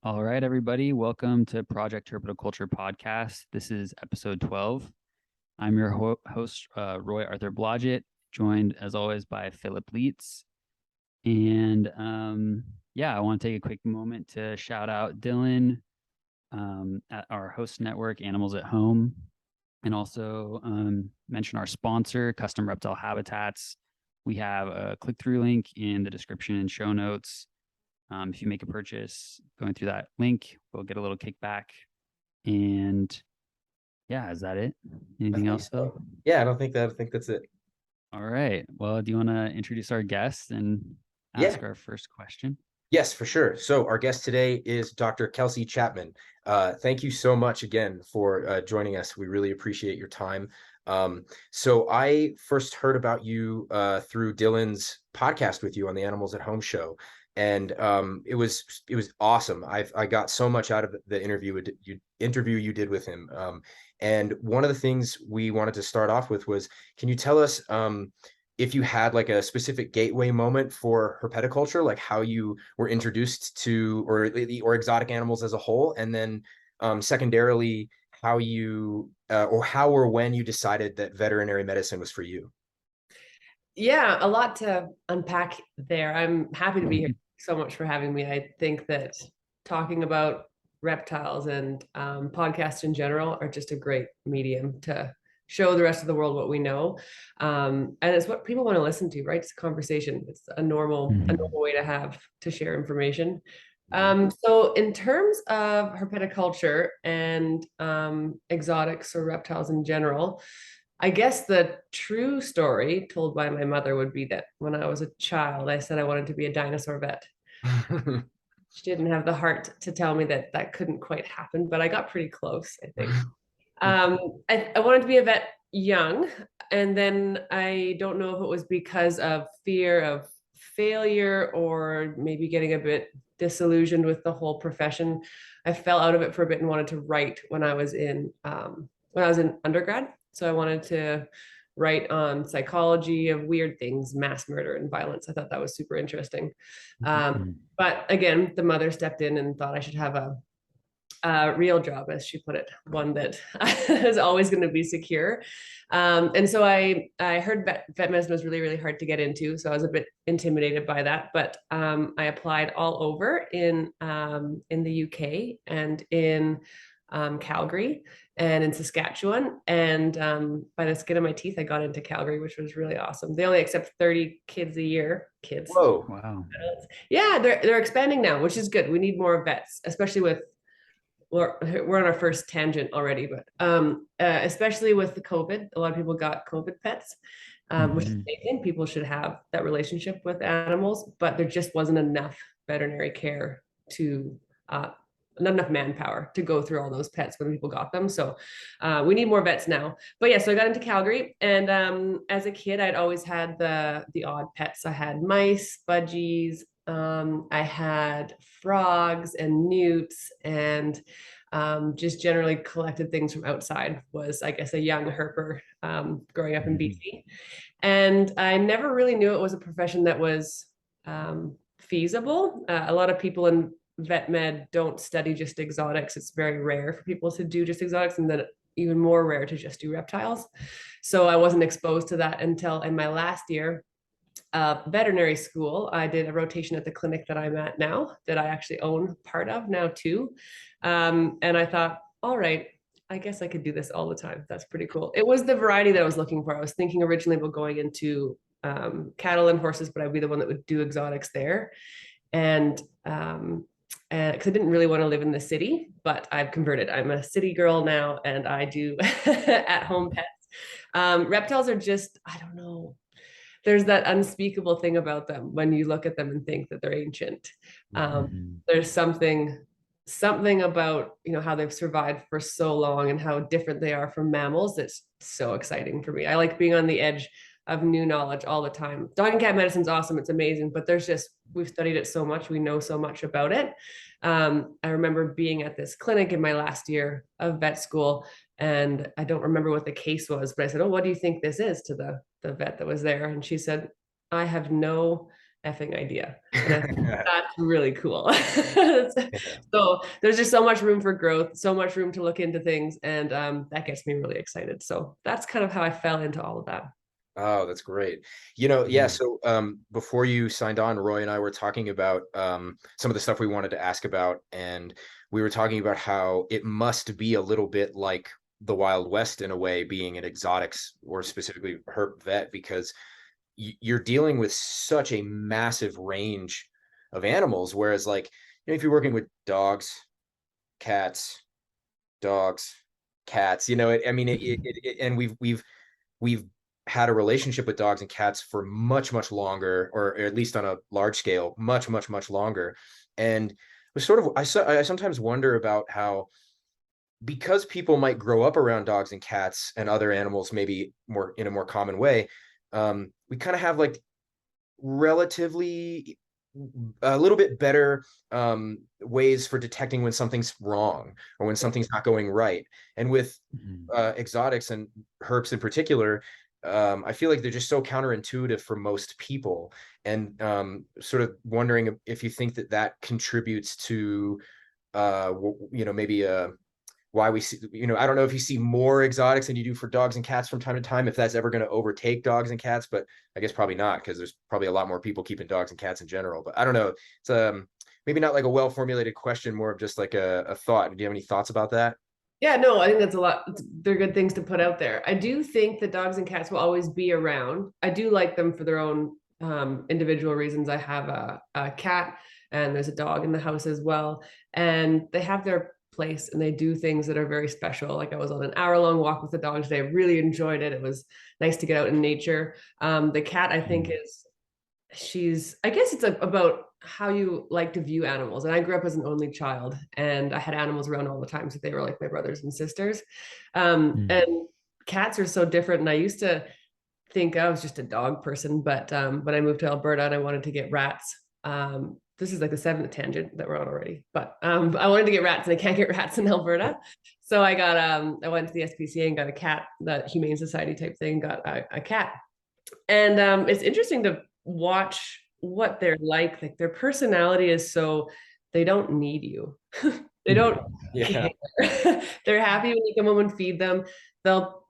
All right, everybody. Welcome to Project Herpetoculture podcast. This is episode 12. I'm your host, Roy Arthur Blodgett, joined as always by Philip Leitz. And I want to take a quick moment to shout out Dylan at our host network, Animals at Home, and also mention our sponsor, Custom Reptile Habitats. We have a click-through link in the description and show notes. If you make a purchase going through that link, we'll get a little kickback. And yeah, is that it? Anything else, Phil? Yeah, I think that's it. All right. Well, do you want to introduce our guest and ask our first question? Yes, for sure. So our guest today is Dr. Kelsey Chapman. Thank you so much again for joining us. We really appreciate your time. So I first heard about you through Dylan's podcast with you on the Animals at Home show. And it was awesome. I got so much out of the interview you did with him. And one of the things we wanted to start off with was, can you tell us if you had like a specific gateway moment for herpetoculture, like how you were introduced to or exotic animals as a whole, and then secondarily how you how or when you decided that veterinary medicine was for you? Yeah, a lot to unpack there. I'm happy to be here. So much for having me. I think that talking about reptiles and podcasts in general are just a great medium to show the rest of the world what we know. And it's what people want to listen to, right? It's a conversation. It's a normal way to have to share information. So in terms of herpetoculture and exotics or reptiles in general, I guess the true story told by my mother would be that when I was a child, I said I wanted to be a dinosaur vet. She didn't have the heart to tell me that that couldn't quite happen, but I got pretty close, I think. I wanted to be a vet young, and then I don't know if it was because of fear of failure or maybe getting a bit disillusioned with the whole profession. I fell out of it for a bit and wanted to write when I was in undergrad. So I wanted to write on psychology of weird things, mass murder and violence. I thought that was super interesting. But again, the mother stepped in and thought I should have a real job, as she put it, one that is always going to be secure. And so I heard vet medicine was really, really hard to get into. So I was a bit intimidated by that, but I applied all over in the UK and in Calgary and in Saskatchewan. And by the skin of my teeth, I got into Calgary, which was really awesome. They only accept 30 kids a year. Kids. Whoa. Wow. Yeah, they're expanding now, which is good. We need more vets, especially with we're on our first tangent already, but especially with the COVID, a lot of people got COVID pets, which they think people should have that relationship with animals, but there just wasn't enough veterinary care to not enough manpower to go through all those pets when people got them. So we need more vets now. But yeah, so I got into Calgary, and as a kid, I'd always had the odd pets. I had mice, budgies, I had frogs and newts, and just generally collected things from outside. Was, I guess, a young herper growing up in BC. And I never really knew it was a profession that was feasible. A lot of people in vet med don't study just exotics. It's very rare for people to do just exotics, and then even more rare to just do reptiles. So I wasn't exposed to that until in my last year veterinary school. I did a rotation at the clinic that I'm at now, that I actually own part of now too. And I thought, all right, I guess I could do this all the time. That's pretty cool. It was the variety that I was looking for. I was thinking originally about going into cattle and horses, but I'd be the one that would do exotics there. And because I didn't really want to live in the city, but I've converted. I'm a city girl now, and I do at-home pets. Reptiles are just, I don't know, there's that unspeakable thing about them when you look at them and think that they're ancient. There's something about, how they've survived for so long and how different they are from mammals that's so exciting for me. I like being on the edge of new knowledge all the time. Dog and cat medicine's awesome. It's amazing, but we've studied it so much. We know so much about it. I remember being at this clinic in my last year of vet school, and I don't remember what the case was, but I said, "Oh, what do you think this is?" to the vet that was there. And she said, "I have no effing idea. And I think that's really cool. So there's just so much room for growth, so much room to look into things. And that gets me really excited. So that's kind of how I fell into all of that. Oh, that's great. Yeah. So before you signed on, Roy and I were talking about some of the stuff we wanted to ask about, and we were talking about how it must be a little bit like the Wild West in a way, being an exotics or specifically herp vet, because you're dealing with such a massive range of animals. Whereas, like, if you're working with dogs, cats, dogs, cats, and we've had a relationship with dogs and cats for much, much longer, or at least on a large scale, much, much, much longer. And I sometimes wonder about how, because people might grow up around dogs and cats and other animals, maybe more in a more common way, we kind of have like relatively a little bit better ways for detecting when something's wrong or when something's not going right. And with exotics and herps in particular, I feel like they're just so counterintuitive for most people. And sort of wondering if you think that contributes to, maybe why we see, I don't know if you see more exotics than you do for dogs and cats from time to time, if that's ever going to overtake dogs and cats, but I guess probably not, because there's probably a lot more people keeping dogs and cats in general. But I don't know. It's maybe not like a well-formulated question, more of just like a thought. Do you have any thoughts about that? Yeah, no, I think that's a lot. They're good things to put out there. I do think that dogs and cats will always be around. I do like them for their own individual reasons. I have a cat and there's a dog in the house as well. And they have their place and they do things that are very special. Like I was on an hour-long walk with the dog today. I really enjoyed it. It was nice to get out in nature. The cat, I think, I guess it's about how you like to view animals. And I grew up as an only child and I had animals around all the time. So they were like my brothers and sisters. And cats are so different. And I used to think I was just a dog person, but when I moved to Alberta and I wanted to get rats, this is like the 7th tangent that we're on already, but I wanted to get rats and I can't get rats in Alberta. So I got, I went to the SPCA and got a cat, that Humane Society type thing, got a cat. And it's interesting to watch what they're like their personality is, so they don't need you. They don't care. They're happy when you come home and feed them. They'll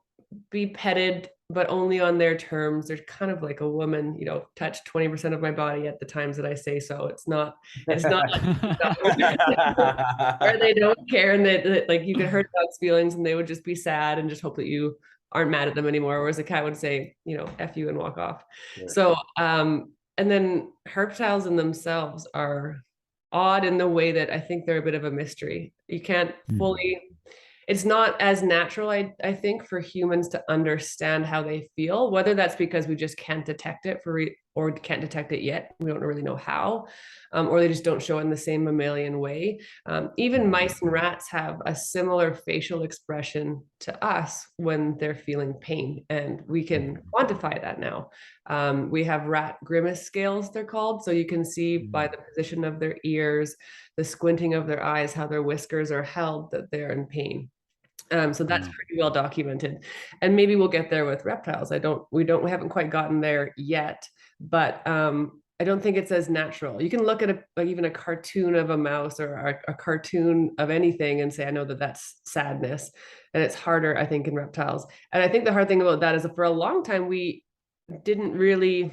be petted, but only on their terms. They're kind of like a woman, touch 20% of my body at the times that I say so. It's not like or they don't care, and that like you could hurt dogs' feelings and they would just be sad and just hope that you aren't mad at them anymore. Whereas a cat would say, F you and walk off. Yeah. So, and then herptiles in themselves are odd in the way that I think they're a bit of a mystery. You can't fully, it's not as natural, I think, for humans to understand how they feel, whether that's because we just can't detect it or can't detect it yet. We don't really know how, or they just don't show it in the same mammalian way. Even mice and rats have a similar facial expression to us when they're feeling pain, and we can quantify that now. We have rat grimace scales, they're called. So you can see by the position of their ears, the squinting of their eyes, how their whiskers are held, that they're in pain. So that's pretty well documented, and maybe we'll get there with reptiles. We haven't quite gotten there yet, but I don't think it's as natural. You can look at even a cartoon of a mouse or a cartoon of anything and say, I know that that's sadness, and it's harder, I think, in reptiles. And I think the hard thing about that is that for a long time we didn't really,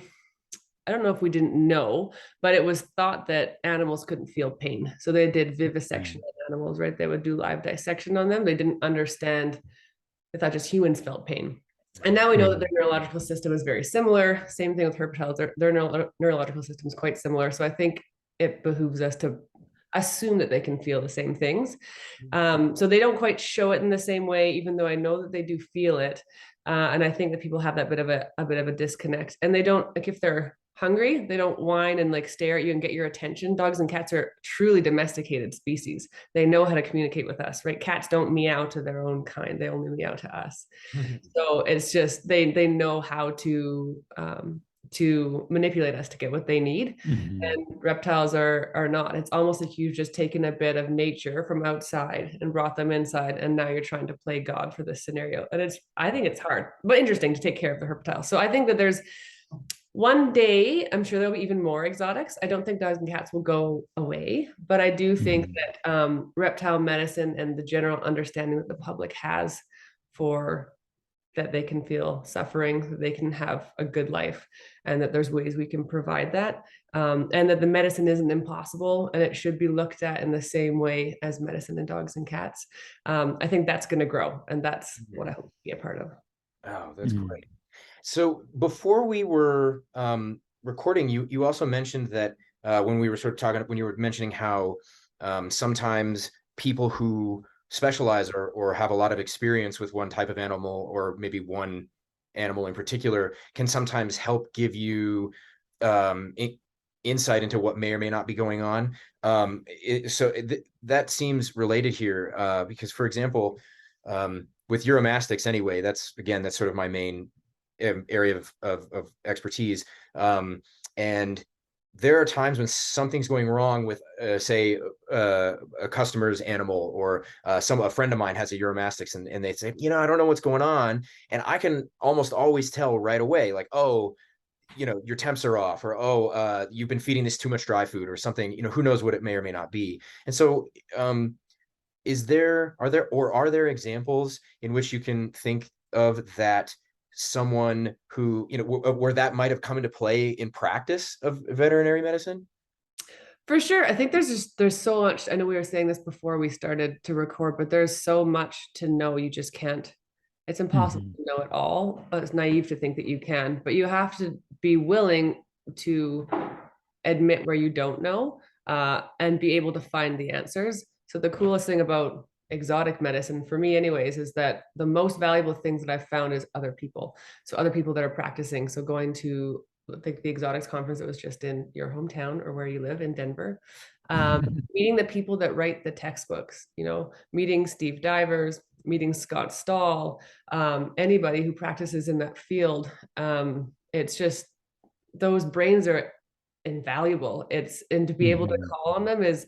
I don't know if we didn't know, but it was thought that animals couldn't feel pain. So they did vivisection on animals, right? They would do live dissection on them. They didn't understand, they thought just humans felt pain. And now we know that their neurological system is very similar. Same thing with herpetiles. Their neurological system is quite similar. So I think it behooves us to assume that they can feel the same things. So they don't quite show it in the same way, even though I know that they do feel it. And I think that people have that bit of a disconnect. And they don't, like, if they're hungry, they don't whine and like stare at you and get your attention. Dogs and cats are truly domesticated species. They know how to communicate with us, right? Cats don't meow to their own kind. They only meow to us. So it's just, they know how to manipulate us to get what they need. And reptiles are not. It's almost like you've just taken a bit of nature from outside and brought them inside, and now you're trying to play God for this scenario. And I think it's hard, but interesting to take care of the herptiles. So I think that there's One day, I'm sure there'll be even more exotics. I don't think dogs and cats will go away, but I do think that reptile medicine and the general understanding that the public has for that they can feel suffering, that they can have a good life, and that there's ways we can provide that, and that the medicine isn't impossible and it should be looked at in the same way as medicine in dogs and cats. I think that's going to grow, and that's what I hope to be a part of. Oh, that's great. So before we were recording, you also mentioned that when we were sort of talking, when you were mentioning how sometimes people who specialize or have a lot of experience with one type of animal, or maybe one animal in particular, can sometimes help give you insight into what may or may not be going on. That seems related here because, for example, with Uromastyx anyway, that's sort of my main area of expertise. And there are times when something's going wrong with, say, a customer's animal, or a friend of mine has a Uromastyx, and they say, I don't know what's going on. And I can almost always tell right away, like, oh, your temps are off, or, oh, you've been feeding this too much dry food or something, who knows what it may or may not be. And so, are there examples in which you can think of that someone who, where that might have come into play in practice of veterinary medicine? For sure. I think there's so much. I know we were saying this before we started to record, but there's so much to know. You just can't, it's impossible to know it all. But it's naive to think that you can, but you have to be willing to admit where you don't know, and be able to find the answers. So the coolest thing about exotic medicine, for me anyways, is that the most valuable things that I've found is other people. So other people that are practicing. So going to, I think, the exotics conference that was just in your hometown, or where you live in Denver, meeting the people that write the textbooks, meeting Steve Divers, meeting Scott Stahl, anybody who practices in that field. It's just, those brains are invaluable. And to be able to call on them is,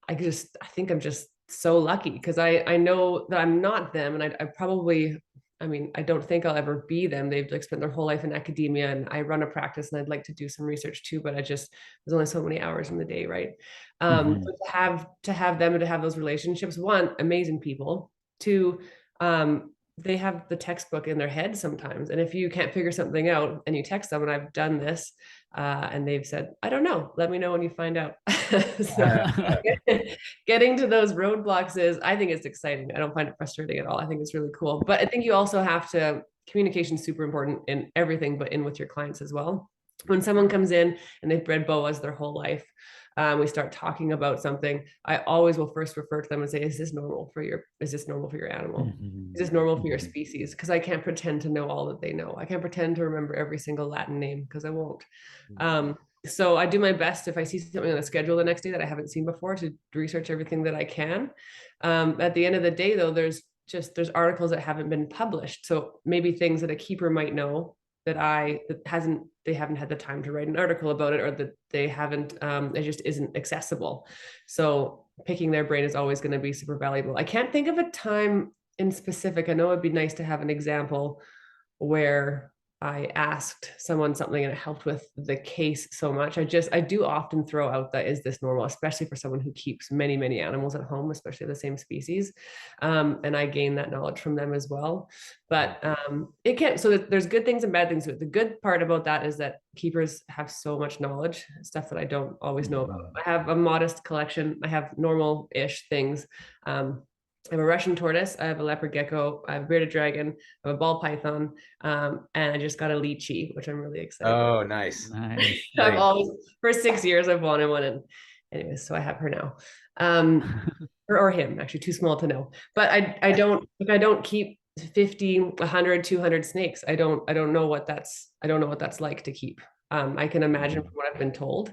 I think I'm just so lucky, because I know that I'm not them, and I don't think I'll ever be them. They've spent their whole life in academia, and I run a practice, and I'd like to do some research too, but there's only so many hours in the day, right? But to have them and to have those relationships, one, amazing people, two, they have the textbook in their head sometimes. And if you can't figure something out and you text them, and I've done this, and they've said, I don't know, let me know when you find out. So getting to those roadblocks I think it's exciting. I don't find it frustrating at all. I think it's really cool. But I think you also have to, communication is super important in everything, but in with your clients as well. When someone comes in and they've bred boas their whole life, we start talking about something, I always will first refer to them and say, is this normal for your animal? Is this normal for your species? Because I can't pretend to know all that they know. I can't pretend to remember every single Latin name, because I won't. So I do my best, if I see something on the schedule the next day that I haven't seen before, to research everything that I can. At the end of the day, though, there's articles that haven't been published. So maybe things that a keeper might know that they haven't had the time to write an article about it, or that they haven't, it just isn't accessible. So picking their brain is always going to be super valuable. I can't think of a time in specific. I know it'd be nice to have an example where I asked someone something and it helped with the case so much. I do often throw out that, is this normal, especially for someone who keeps many, many animals at home, especially the same species. And I gain that knowledge from them as well. But it can't, so there's good things and bad things to it. The good part about that is that keepers have so much knowledge, stuff that I don't always know about. I have a modest collection. I have normal-ish things. I have a Russian tortoise, I have a leopard gecko, I have a bearded dragon, I have a ball python, and I just got a lychee, which I'm really excited about. Oh, nice. I've always, for 6 years, I've wanted one, and anyways, so I have her now. Or him, actually, too small to know. But I don't keep 50, 100, 200 snakes. I don't know what that's like to keep. I can imagine from what I've been told.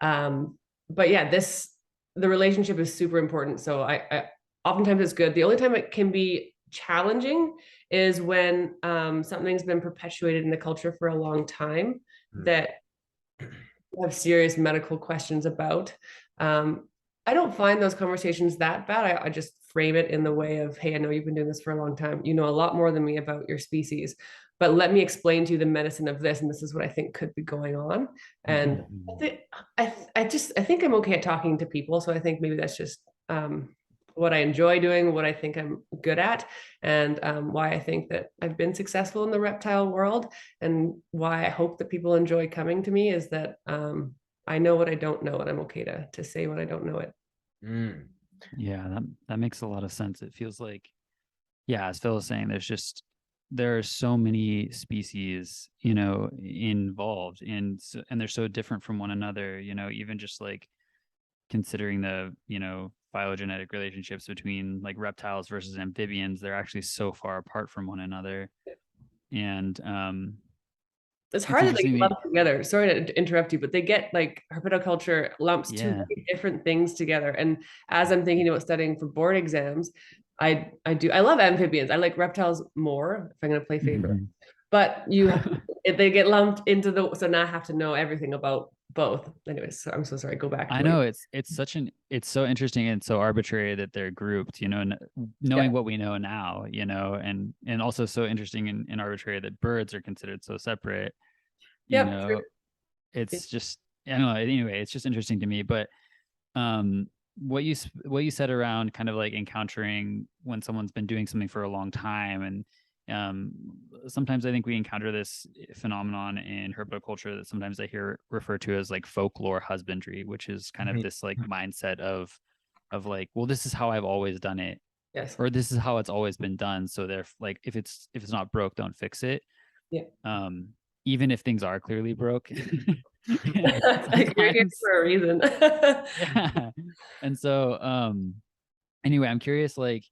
But yeah, the relationship is super important. So I oftentimes it's good. The only time it can be challenging is when something's been perpetuated in the culture for a long time that you have serious medical questions about. I don't find those conversations that bad. I just frame it in the way of, hey, I know you've been doing this for a long time. You know a lot more than me about your species. but let me explain to you the medicine of this, and this is what I think could be going on. And I think I'm okay at talking to people, so I think maybe that's just what I enjoy doing, what I think I'm good at, and why I think that I've been successful in the reptile world, and why I hope that people enjoy coming to me is that I know what I don't know, and I'm okay to say when I don't know it. Yeah, that makes a lot of sense. It feels like, yeah, as Phil was saying, there are so many species, involved, and they're so different from one another, even just like considering the, phylogenetic relationships between like reptiles versus amphibians, they're actually so far apart from one another. And it's hard that they get lumped together. Sorry to interrupt you, but they get like herpetoculture lumps two very different things together. And as I'm thinking about studying for board exams, I love amphibians. I like reptiles more if I'm going to play favorite. But if they get lumped into so now I have to know everything about both. Anyways, so I'm so sorry. Go back. I know it's so interesting and so arbitrary that they're grouped, knowing what we know now, and also so interesting and arbitrary that birds are considered so separate. It's just, I don't know. Anyway, it's just interesting to me. But what you said around kind of like encountering when someone's been doing something for a long time, and sometimes I think we encounter this phenomenon in herpetoculture that sometimes I hear referred to as like folklore husbandry, which is kind of this like mindset of like, well, this is how I've always done it, or this is how it's always been done. So they're like, if it's not broke, don't fix it. Even if things are clearly broke. You're here for a reason. Yeah. And so anyway, I'm curious, like,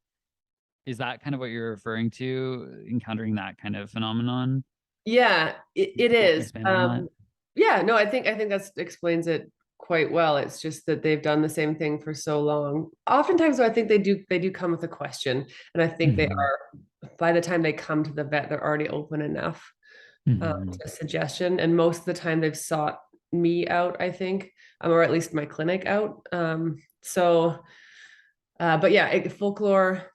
is that kind of what you're referring to, encountering that kind of phenomenon? Yeah, it is. Yeah, no, I think that explains it quite well. It's just that they've done the same thing for so long. Oftentimes, though, I think they do come with a question, and I think they are, by the time they come to the vet, they're already open enough to a suggestion. And most of the time, they've sought me out, I think, or at least my clinic out. But yeah, folklore,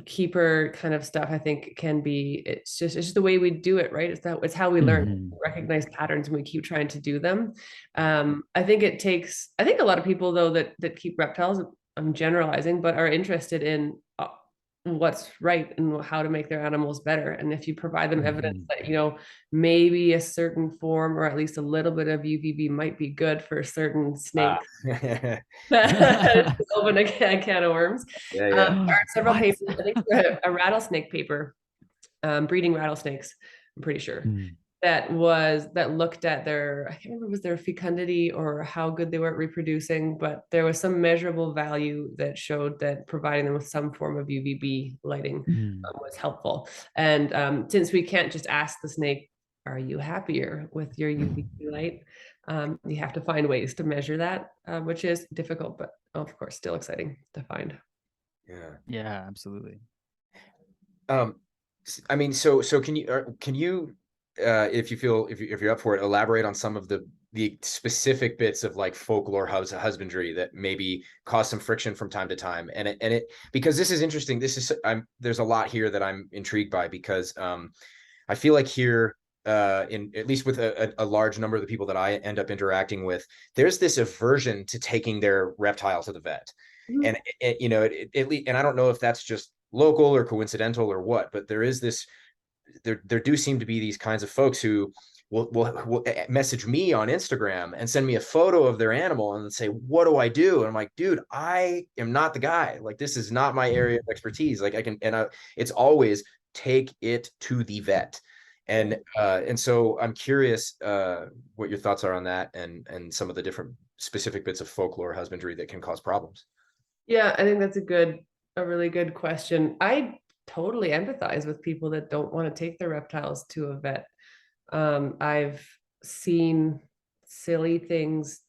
keeper kind of stuff, I think can be, it's just the way we do it, right? It's how we learn, recognize patterns, and we keep trying to do them. I think a lot of people though that keep reptiles, I'm generalizing, but are interested in what's right and how to make their animals better. And if you provide them evidence that, maybe a certain form or at least a little bit of UVB might be good for certain snakes. Open a can of worms. There are several papers, I think a rattlesnake paper, breeding rattlesnakes, I'm pretty sure, that looked at I can't remember if it was their fecundity or how good they were at reproducing, but there was some measurable value that showed that providing them with some form of UVB lighting was helpful. And since we can't just ask the snake, are you happier with your UVB light? You have to find ways to measure that, which is difficult, but of course, still exciting to find. Yeah, absolutely. I mean, so can you if you're up for it, elaborate on some of the specific bits of like folklore husbandry that maybe cause some friction from time to time, and it because this is interesting. There's a lot here that I'm intrigued by, because I feel like here, in at least with a large number of the people that I end up interacting with, there's this aversion to taking their reptile to the vet, and and I don't know if that's just local or coincidental or what, but there is this. There do seem to be these kinds of folks who will message me on Instagram and send me a photo of their animal and say, what do I do? And I'm like, dude, I am not the guy. Like, this is not my area of expertise. Like it's always take it to the vet. And so I'm curious what your thoughts are on that, and some of the different specific bits of folklore husbandry that can cause problems. Yeah, I think that's a really good question. I totally empathize with people that don't want to take their reptiles to a vet. I've seen silly things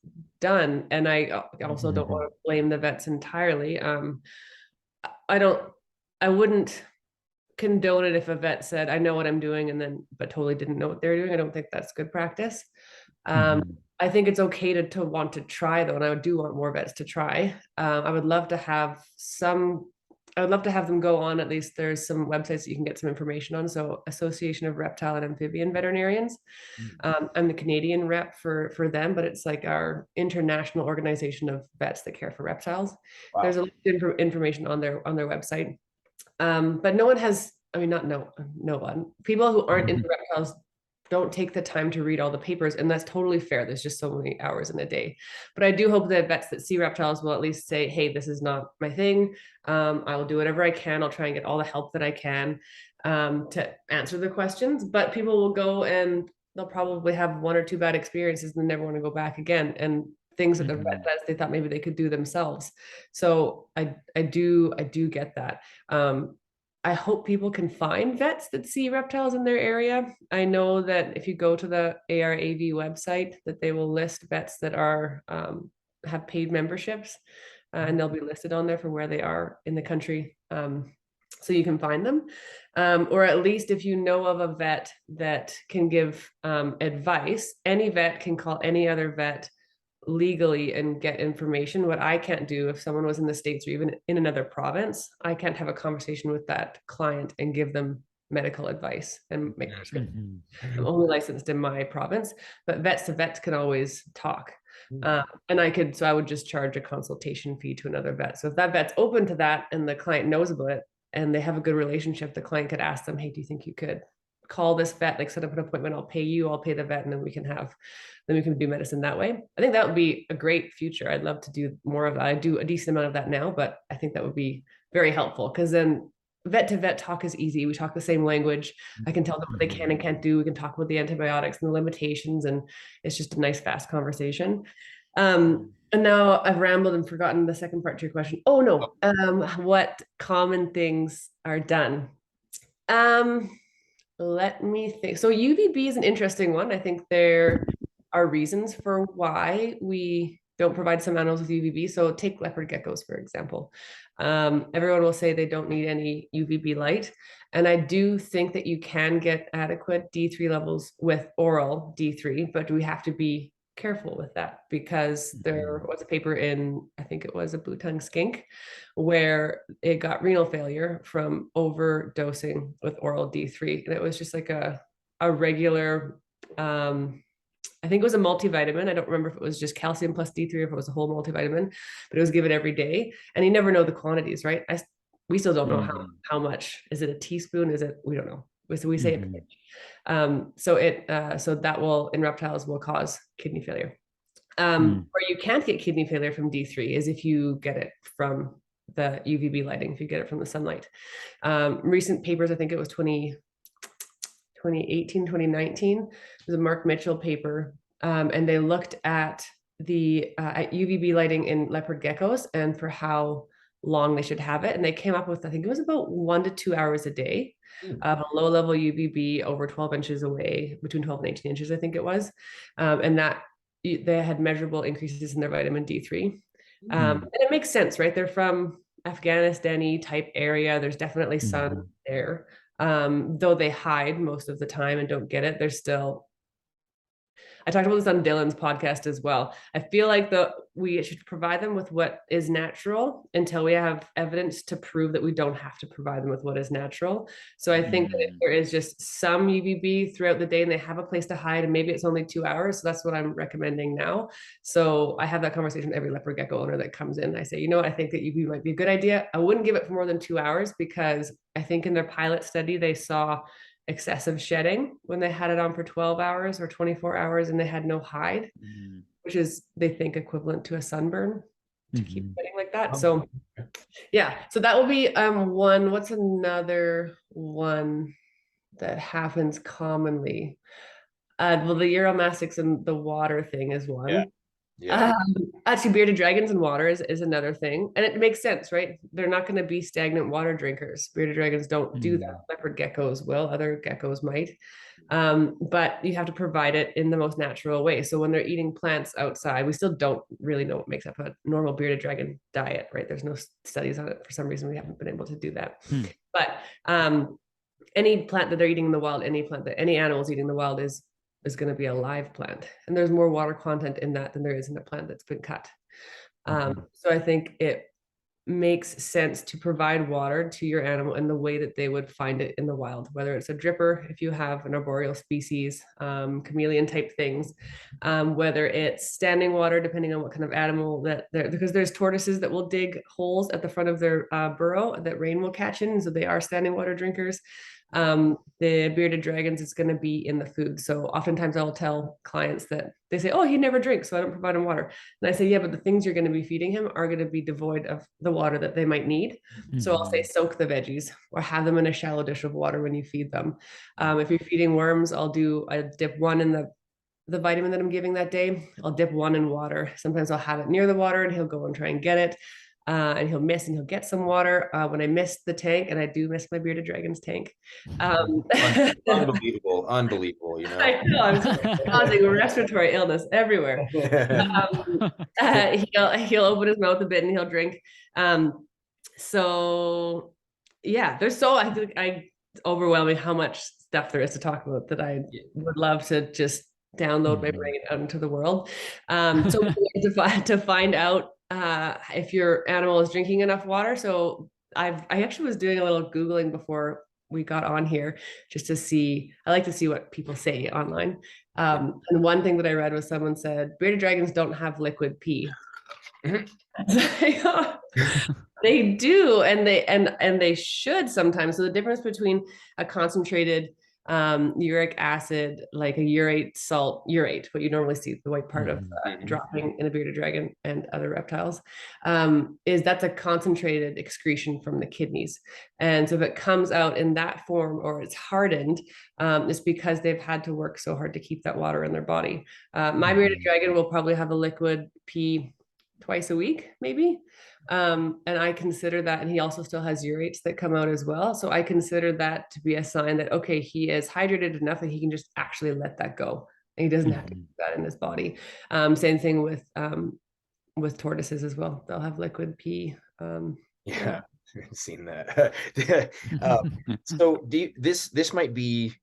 done, and I also don't want to blame the vets entirely. I wouldn't condone it if a vet said, I know what I'm doing, but totally didn't know what they're doing. I don't think that's good practice. I think it's okay to want to try, though, and I do want more vets to try. I would love to have some I would love to have them go on. At least there's some websites that you can get some information on. So Association of Reptile and Amphibian Veterinarians. I'm the Canadian rep for them, but it's like our international organization of vets that care for reptiles. Wow. There's a lot of information on their website. But no one has, I mean, not no one. People who aren't into reptiles don't take the time to read all the papers, and that's totally fair. There's just so many hours in a day. But I do hope that vets that see reptiles will at least say, hey, this is not my thing. I will do whatever I can. I'll try and get all the help that I can to answer the questions. But people will go and they'll probably have one or two bad experiences and never want to go back again. And things that the vet does, they thought maybe they could do themselves. So I do get that. I hope people can find vets that see reptiles in their area. I know that if you go to the ARAV website, that they will list vets that are have paid memberships, and they'll be listed on there for where they are in the country, so you can find them. Or at least if you know of a vet that can give advice, any vet can call any other vet legally and get information. What I can't do, if someone was in the States or even in another province, I can't have a conversation with that client and give them medical advice and make sure I'm only licensed in my province. But vets to vets can always talk. And I would just charge a consultation fee to another vet. So if that vet's open to that and the client knows about it and they have a good relationship, the client could ask them, hey, do you think you could call this vet, like set up an appointment, I'll pay you, I'll pay the vet, and then we can do medicine that way. I think that would be a great future. I'd love to do more of that. I do a decent amount of that now, but I think that would be very helpful, because then vet to vet talk is easy. We talk the same language. I can tell them what they can and can't do. We can talk about the antibiotics and the limitations, and it's just a nice, fast conversation. And now I've rambled and forgotten the second part to your question. Oh no, what common things are done? Let me think. So UVB is an interesting one. I think there are reasons for why we don't provide some animals with UVB. So take leopard geckos, for example. Everyone will say they don't need any UVB light. And I do think that you can get adequate D3 levels with oral D3, but we have to be careful with that, because there was a paper in, I think it was a blue tongue skink, where it got renal failure from overdosing with oral D3. And it was just like a regular, I think it was a multivitamin. I don't remember if it was just calcium plus D3 or if it was a whole multivitamin, but it was given every day. And you never know the quantities, right? We still don't know how much. Is it a teaspoon? We don't know. So we say a pinch. So that will, in reptiles, will cause kidney failure. Where you can't get kidney failure from D3 is if you get it from the UVB lighting, if you get it from the sunlight. Recent papers, I think it was 2018, 2019, it was a Mark Mitchell paper, and they looked at at UVB lighting in leopard geckos and for how long they should have it. And they came up with, I think it was about 1 to 2 hours a day of a low level UVB over 12 inches away, between 12 and 18 inches, I think it was. And that they had measurable increases in their vitamin D3. And it makes sense, right? They're from Afghanistan-y type area. There's definitely sun there. Though they hide most of the time and don't get it, there's still, I talked about this on Dylan's podcast as well. I feel like we should provide them with what is natural until we have evidence to prove that we don't have to provide them with what is natural. So I think that if there is just some UVB throughout the day and they have a place to hide, and maybe it's only 2 hours, so that's what I'm recommending now. So I have that conversation with every leopard gecko owner that comes in. I say, you know what, I think that UVB might be a good idea. I wouldn't give it for more than 2 hours, because I think in their pilot study, they saw excessive shedding when they had it on for 12 hours or 24 hours and they had no hide, which is, they think, equivalent to a sunburn to keep shedding like that. So yeah, so that will be one. What's another one that happens commonly? Well, the Uromastyx and the water thing is one. Yeah. Actually, bearded dragons and water is another thing. And it makes sense, right? They're not going to be stagnant water drinkers. Bearded dragons don't do that. Leopard geckos will, other geckos might. But you have to provide it in the most natural way. So when they're eating plants outside, we still don't really know what makes up a normal bearded dragon diet, right? There's no studies on it. For some reason, we haven't been able to do that. But any plant that they're eating in the wild, any plant that any animal's eating in the wild is going to be a live plant, and there's more water content in that than there is in a plant that's been cut. So I think makes sense to provide water to your animal in the way that they would find it in the wild, whether it's a dripper, if you have an arboreal species, chameleon type things, whether it's standing water, depending on what kind of animal that they're, because there's tortoises that will dig holes at the front of their burrow that rain will catch in. So they are standing water drinkers. The bearded dragons is going to be in the food. So oftentimes I'll tell clients that they say, oh, he never drinks, so I don't provide him water. And I say, yeah, but the things you're going to be feeding him are going to be devoid of the water that they might need. So I'll say soak the veggies or have them in a shallow dish of water when you feed them. If you're feeding worms, I dip one in the vitamin that I'm giving that day. I'll dip one in water. Sometimes I'll have it near the water and he'll go and try and get it. And he'll miss and he'll get some water. When I miss the tank, and I do miss my bearded dragon's tank. Unbelievable, you know. I know, I'm causing respiratory illness everywhere. He'll open his mouth a bit and he'll drink. So yeah, I think overwhelming how much stuff there is to talk about that I would love to just download my brain out into the world. So to find out if your animal is drinking enough water. So I actually was doing a little Googling before we got on here just to see, I like to see what people say online. And one thing that I read was someone said, bearded dragons don't have liquid pee. They do, and they should sometimes. So the difference between a concentrated uric acid, like a urate salt, urate, what you normally see, the white part of dropping in a bearded dragon and other reptiles, is that's a concentrated excretion from the kidneys. And so if it comes out in that form or it's hardened, it's because they've had to work so hard to keep that water in their body. My bearded dragon will probably have a liquid pee twice a week, maybe. And I consider that, and he also still has urates that come out as well. So I consider that to be a sign that, okay, he is hydrated enough that he can just actually let that go. And he doesn't have to keep that in his body. Same thing with tortoises as well. They'll have liquid pee. Yeah, I've seen that. So this might be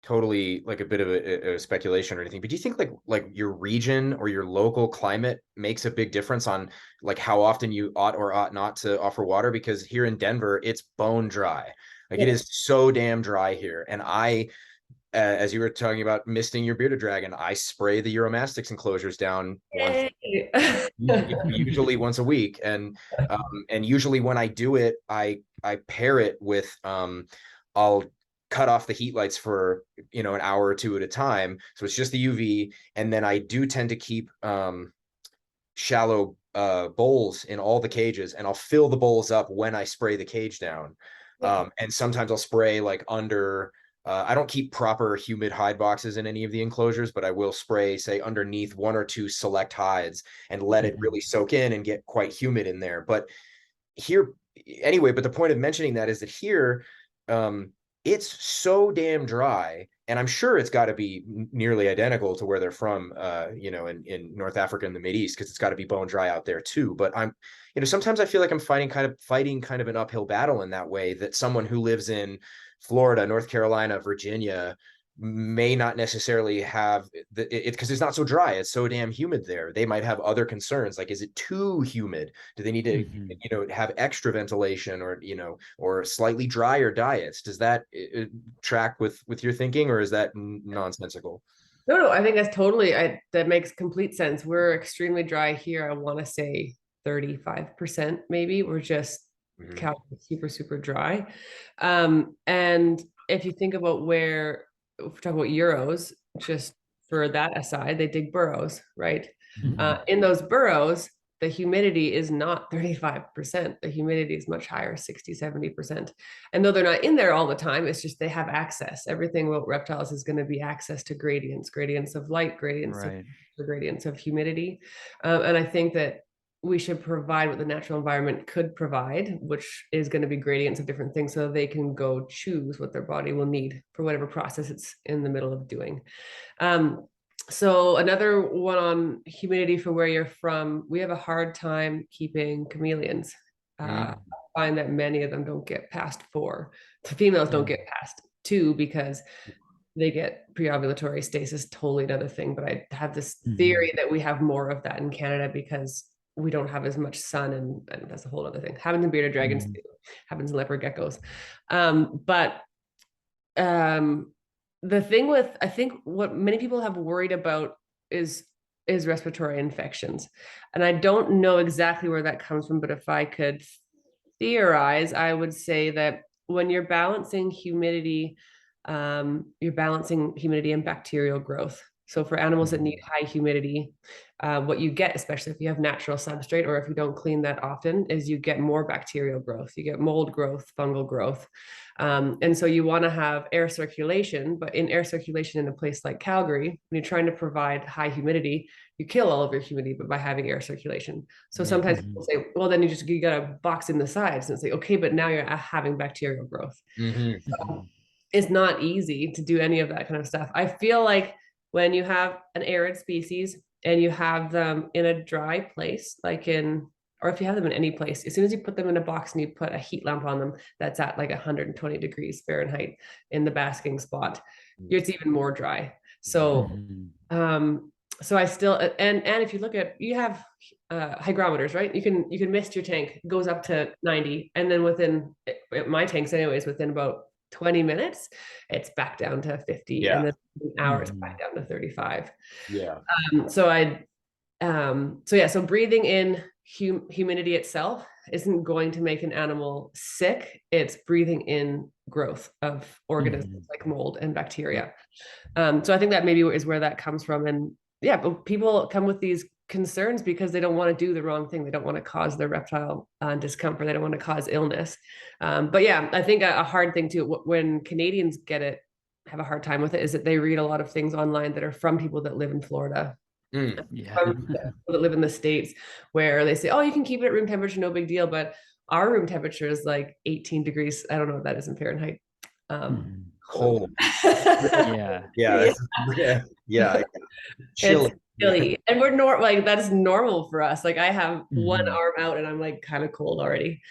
totally like a bit of a speculation or anything, but do you think like your region or your local climate makes a big difference on like how often you ought or ought not to offer water? Because here in Denver, it's bone dry. Like it is so damn dry here. And as you were talking about misting your bearded dragon, I spray the Uromastyx enclosures down usually once a week. And usually when I do it, I pair it with, I'll cut off the heat lights for, an hour or two at a time. So it's just the UV. And then I do tend to keep shallow bowls in all the cages, and I'll fill the bowls up when I spray the cage down. And sometimes I'll spray like under, I don't keep proper humid hide boxes in any of the enclosures, but I will spray, say, underneath one or two select hides and let it really soak in and get quite humid in there. But here, anyway, but the point of mentioning that is that here, it's so damn dry, and I'm sure it's got to be nearly identical to where they're from, in North Africa and the Mideast, because it's got to be bone dry out there too. But sometimes I feel like I'm fighting kind of an uphill battle in that way, that someone who lives in Florida, North Carolina, Virginia may not necessarily have it because it's not so dry. It's so damn humid there. They might have other concerns, like, is it too humid? Do they need to have extra ventilation, or slightly drier diets? Does that track with your thinking, or is that nonsensical? No, I think that's totally, that makes complete sense. We're extremely dry here. I want to say 35% maybe. We're just super, super dry. And if you think about if we talk about Euros, just for that aside, they dig burrows, right? In those burrows, the humidity is not 35%. The humidity is much higher, 60, 70%. And though they're not in there all the time, it's just they have access. Everything about reptiles is going to be access to gradients of light, gradients of humidity. And I think that we should provide what the natural environment could provide, which is going to be gradients of different things, so they can go choose what their body will need for whatever process it's in the middle of doing. So another one on humidity for where you're from, we have a hard time keeping chameleons. I find that many of them don't get past 4. The females don't get past 2 because they get pre-ovulatory stasis, totally another thing. But I have this theory that we have more of that in Canada because we don't have as much sun, and that's a whole other thing. Happens in bearded dragons, happens in leopard geckos. But the thing with, I think what many people have worried about is respiratory infections. And I don't know exactly where that comes from, but if I could theorize, I would say that when you're balancing humidity and bacterial growth. So for animals that need high humidity, what you get, especially if you have natural substrate or if you don't clean that often, is you get more bacterial growth. You get mold growth, fungal growth. And so you want to have air circulation, but in air circulation in a place like Calgary, when you're trying to provide high humidity, you kill all of your humidity, but by having air circulation. So sometimes people say, well, then you got to box in the sides, and say, okay, but now you're having bacterial growth. So it's not easy to do any of that kind of stuff. I feel like when you have an arid species and you have them in a dry place, or if you have them in any place, as soon as you put them in a box and you put a heat lamp on them, that's at like 120 degrees Fahrenheit in the basking spot, it's even more dry. So, so I still, and if you look at, you have hygrometers, right? You can mist your tank, it goes up to 90, and then within my tanks anyways, within about 20 minutes, it's back down to 50, and then an hour it's back down to 35. So breathing in humidity itself isn't going to make an animal sick. It's breathing in growth of organisms like mold and bacteria. So I think that maybe is where that comes from. And yeah, but people come with these concerns because they don't want to do the wrong thing. They don't want to cause their reptile discomfort. They don't want to cause illness. But yeah, I think a hard thing too, when Canadians have a hard time with it, is that they read a lot of things online that are from people that live in Florida. From people that live in the States, where they say, oh, you can keep it at room temperature, no big deal. But our room temperature is like 18 degrees. I don't know what that is in Fahrenheit. Cold. Chilly. And we're like, that's normal for us. Like I have one arm out and I'm like kind of cold already.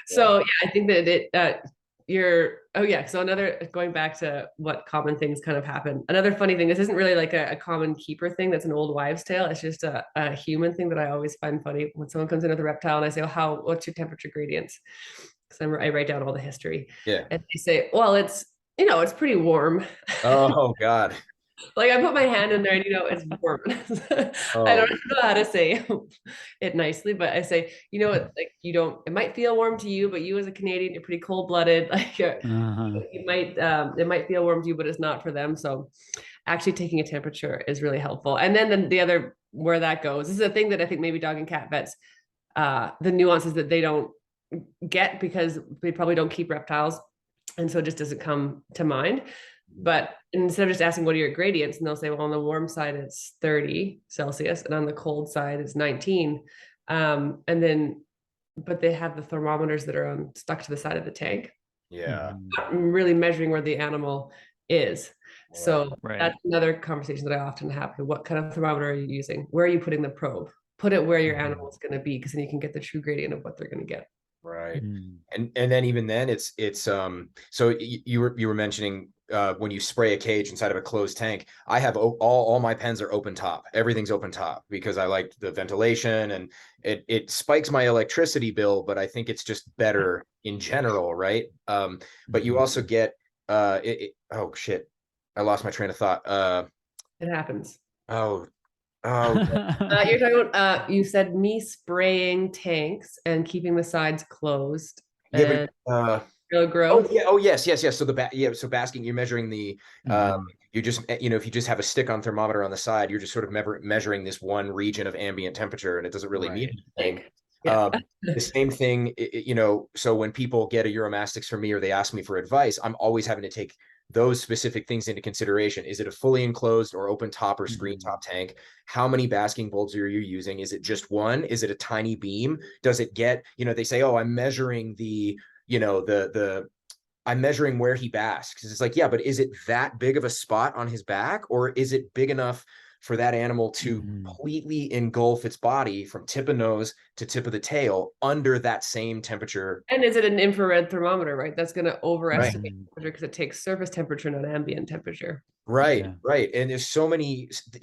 So yeah, I think that so going back to what common things kind of happen. Another funny thing, this isn't really like a common keeper thing. That's an old wives' tale. It's just a human thing that I always find funny when someone comes in with a reptile and I say, what's your temperature gradients? Because I write down all the history. And they say, well, it's pretty warm. Oh God. Like I put my hand in there and it's warm. I don't know how to say it nicely, but I say, it might feel warm to you, but you as a Canadian, you're pretty cold-blooded. Like it might feel warm to you, but it's not for them. So actually taking a temperature is really helpful. And then the other, where that goes, this is a thing that I think maybe dog and cat vets, the nuances that they don't get because they probably don't keep reptiles. And so it just doesn't come to mind. But instead of just asking, what are your gradients? And they'll say, well, on the warm side, it's 30 Celsius. And on the cold side, it's 19. But they have the thermometers that are stuck to the side of the tank. Yeah. Not really measuring where the animal is. So that's another conversation that I often have. What kind of thermometer are you using? Where are you putting the probe? Put it where your animal is going to be, because then you can get the true gradient of what they're going to get. Right. And then even then it's so you were mentioning when you spray a cage inside of a closed tank, I have all my pens are open top. Everything's open top because I like the ventilation, and it spikes my electricity bill, but I think it's just better in general, right? But you also get oh shit, I lost my train of thought. It happens. You're talking about you said me spraying tanks and keeping the sides closed. Yeah, but growth. Yes. So so basking, you're measuring the you just if you just have a stick-on thermometer on the side, you're just sort of measuring this one region of ambient temperature, and it doesn't really mean anything. The same thing, so when people get a Uromastyx from me or they ask me for advice, I'm always having to take those specific things into consideration. Is it a fully enclosed or open top or screen top tank? How many basking bulbs are you using? Is it just one? Is it a tiny beam? Does it get, they say, oh, I'm measuring I'm measuring where he basks. It's like, yeah, but is it that big of a spot on his back, or is it big enough for that animal to completely engulf its body from tip of nose to tip of the tail under that same temperature. And is it an infrared thermometer, right? That's going to overestimate Right. temperature because it takes surface temperature, not ambient temperature. Right, Yeah. right. And there's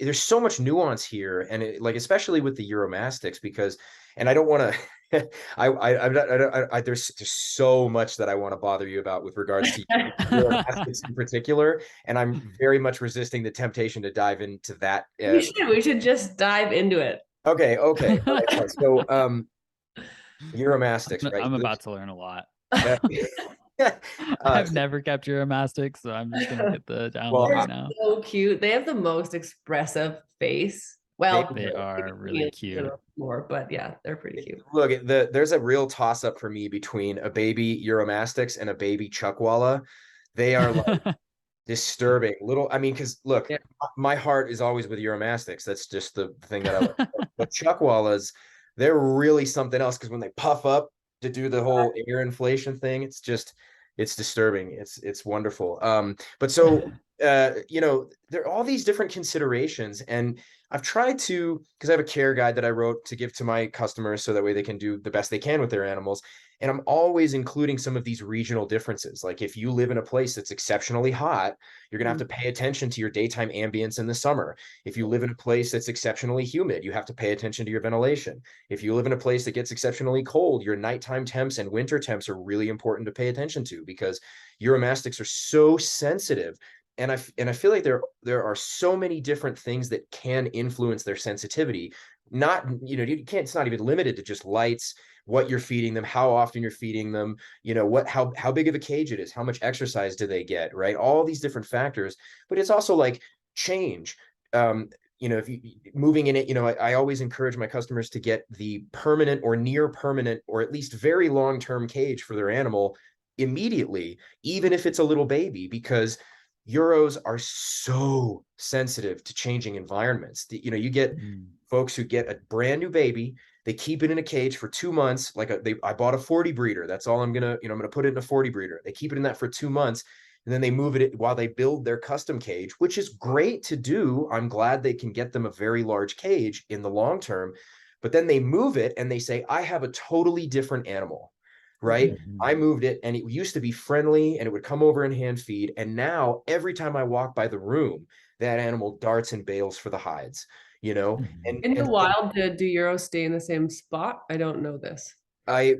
there's so much nuance here. And like, especially with the Uromastyx, because, and I don't want to, I'm not, there's so much that I want to bother you about with regards to Uromastyx in particular. And I'm very much resisting the temptation to dive into that. We should just dive into it. Okay. Okay. All right, fine. So, Uromastyx, right? I'm about to learn a lot. Uh, I've never kept Uromastyx, so I'm just gonna get the download Well, right now. So cute. They have the most expressive face. Well, They are really cute. More, but yeah, they're pretty cute. Look, there's a real toss up for me between a baby Uromastyx and a baby Chuckwalla. They are like disturbing little. I mean, because look, Yeah. my heart is always with Uromastyx. That's just the thing that I like. But Chuckwallas, they're really something else, because when they puff up to do the whole air inflation thing, it's disturbing. It's wonderful. But so there are all these different considerations, and I've tried to, because I have a care guide that I wrote to give to my customers so that way they can do the best they can with their animals. And I'm always including some of these regional differences. Like, if you live in a place that's exceptionally hot, you're going to have to pay attention to your daytime ambience in the summer. If you live in a place that's exceptionally humid, you have to pay attention to your ventilation. If you live in a place that gets exceptionally cold, your nighttime temps and winter temps are really important to pay attention to, because Uromastyx are so sensitive. And I feel like there are so many different things that can influence their sensitivity. Not, you can't, it's not even limited to just lights, what you're feeding them, how often you're feeding them, how big of a cage it is, how much exercise do they get, right? All these different factors. But it's also like change. If you moving in it, I always encourage my customers to get the permanent or near permanent, or at least very long-term cage for their animal immediately, even if it's a little baby, because Euros are so sensitive to changing environments. You get folks who get a brand new baby, they keep it in a cage for 2 months. I bought a 40 breeder. That's all I'm gonna put it in a 40 breeder. They keep it in that for 2 months, and then they move it while they build their custom cage, which is great to do. I'm glad they can get them a very large cage in the long term, but then they move it and they say, I have a totally different animal. Right? I moved it, and it used to be friendly and it would come over and hand feed. And now every time I walk by the room, that animal darts and bails for the hides, And in the wild, do Euros stay in the same spot? I don't know this. I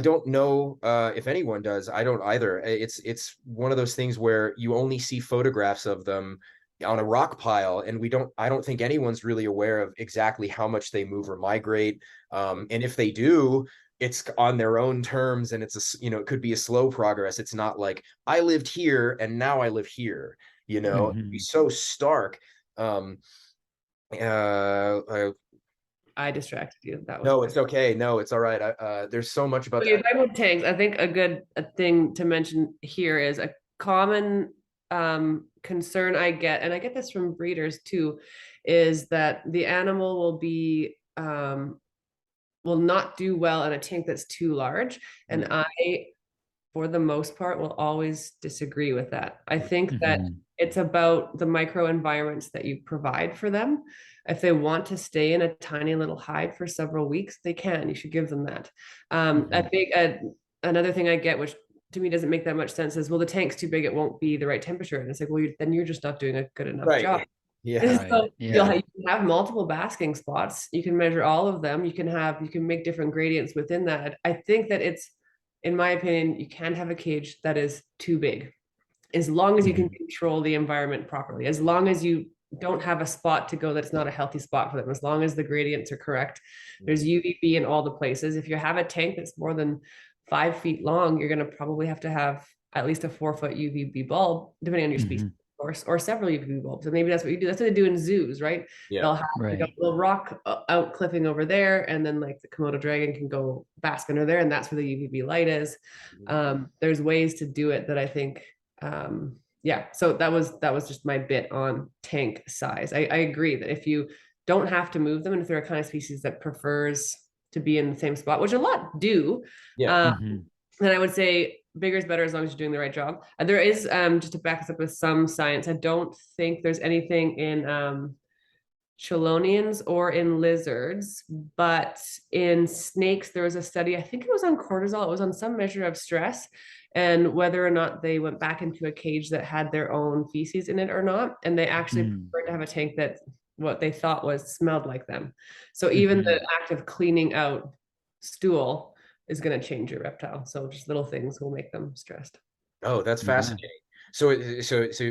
don't know if anyone does. I don't either. It's one of those things where you only see photographs of them on a rock pile, and I don't think anyone's really aware of exactly how much they move or migrate. And if they do, it's on their own terms, and it could be a slow progress. It's not like I lived here and now I live here, it'd be so stark. I distracted you. No, it's okay. No, it's all right. There's so much about that. About tanks, I think a thing to mention here is a common concern I get, and I get this from breeders too, is that the animal will not do well in a tank that's too large. And I, for the most part, will always disagree with that. I think that it's about the microenvironments that you provide for them. If they want to stay in a tiny little hide for several weeks, they can. You should give them that. I think another thing I get, which to me doesn't make that much sense, is, well, the tank's too big, it won't be the right temperature. And it's like, well, then you're just not doing a good enough job. Yeah. So you can have multiple basking spots. You can measure all of them. You can make different gradients within that. I think that it's, in my opinion, you can't have a cage that is too big, as long as you can control the environment properly, as long as you don't have a spot to go that's not a healthy spot for them, as long as the gradients are correct. There's UVB in all the places. If you have a tank that's more than 5 feet long, you're going to probably have to have at least a 4-foot UVB bulb, depending on your species. Or several UVB bulbs. And maybe that's what you do. That's what they do in zoos, right? Yeah. They'll have like a little rock out cliffing over there, and then like the Komodo dragon can go bask under there, and that's where the UVB light is. There's ways to do it that I think, so that was just my bit on tank size. I agree that if you don't have to move them, and if they're a kind of species that prefers to be in the same spot, which a lot do, then I would say bigger is better, as long as you're doing the right job. There is, just to back us up with some science, I don't think there's anything in chelonians or in lizards, but in snakes, there was a study, I think it was on cortisol, it was on some measure of stress, and whether or not they went back into a cage that had their own feces in it or not. And they actually preferred to have a tank that what they thought was smelled like them. So even the act of cleaning out stool is going to change your reptile. So just little things will make them stressed. Oh, that's fascinating. So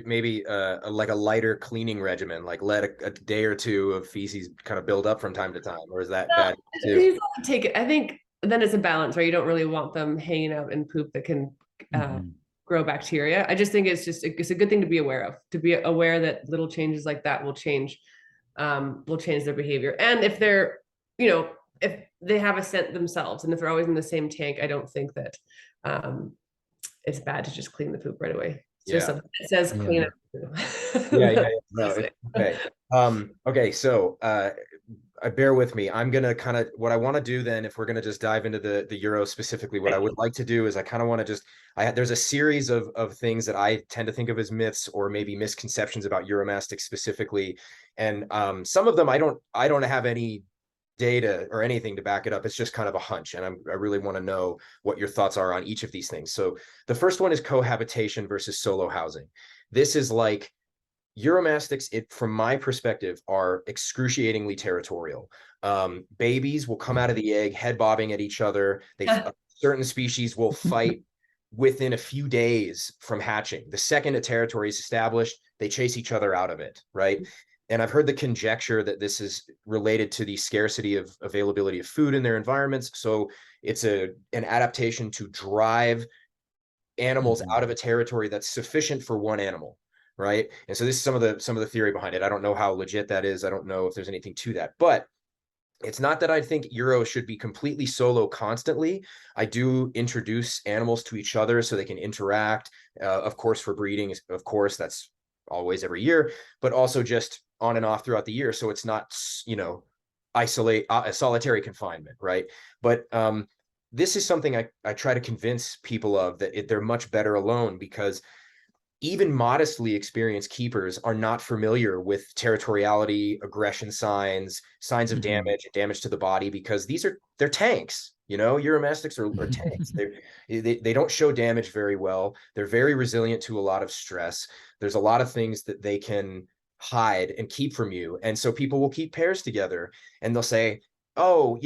maybe like a lighter cleaning regimen, like let a day or two of feces kind of build up from time to time, or is that bad too? You have to take it. I think then it's a balance, right? You don't really want them hanging out in poop that can grow bacteria. I just think it's a good thing to be aware of, to be aware that little changes like that will change their behavior. And if they're, if they have a scent themselves, and if they're always in the same tank, I don't think that it's bad to just clean the poop right away. It's just it says clean up. No, okay. Okay, so bear with me. I'm gonna kind of, what I want to do then, if we're gonna just dive into the Euro specifically, what I would like to do is I kind of want to just, there's a series of things that I tend to think of as myths or maybe misconceptions about Uromastyx specifically, and some of them I don't have any data or anything to back it up. It's just kind of a hunch, and I really want to know what your thoughts are on each of these things. So the first one is cohabitation versus solo housing. This is like Uromastyx, from my perspective, are excruciatingly territorial. Babies will come out of the egg head bobbing at each other. Certain species will fight within a few days from hatching. The second a territory is established, they chase each other out of it, right? And I've heard the conjecture that this is related to the scarcity of availability of food in their environments. So it's an adaptation to drive animals out of a territory that's sufficient for one animal, right? And so this is some of the theory behind it. I don't know how legit that is. I don't know if there's anything to that, but it's not that I think Euro should be completely solo constantly. I do introduce animals to each other so they can interact, of course, for breeding, of course, that's always every year, but also just on and off throughout the year. So it's not, solitary confinement, right? But this is something I try to convince people of, that they're much better alone, because even modestly experienced keepers are not familiar with territoriality, aggression signs of damage to the body, because they're tanks. Uromastyx are tanks. They don't show damage very well. They're very resilient to a lot of stress. There's a lot of things that they can hide and keep from you. And so people will keep pairs together and they'll say, oh,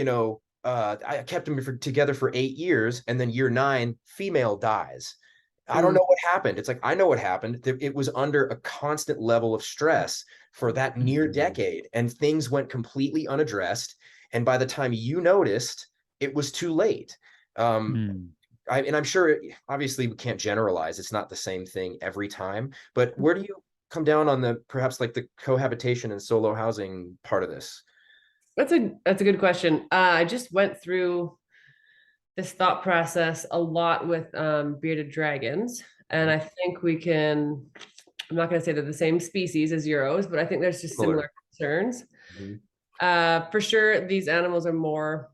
I kept them together for 8 years, and then year 9, female dies. I don't know what happened. It's like, I know what happened. It was under a constant level of stress for that near decade, and things went completely unaddressed. And by the time you noticed, it was too late. And I'm sure, obviously, we can't generalize. It's not the same thing every time. But where do you come down on perhaps like the cohabitation and solo housing part of this? That's a good question. I just went through this thought process a lot with bearded dragons, and I think I'm not going to say they're the same species as Euros, but I think there's just similar concerns. For sure, these animals are more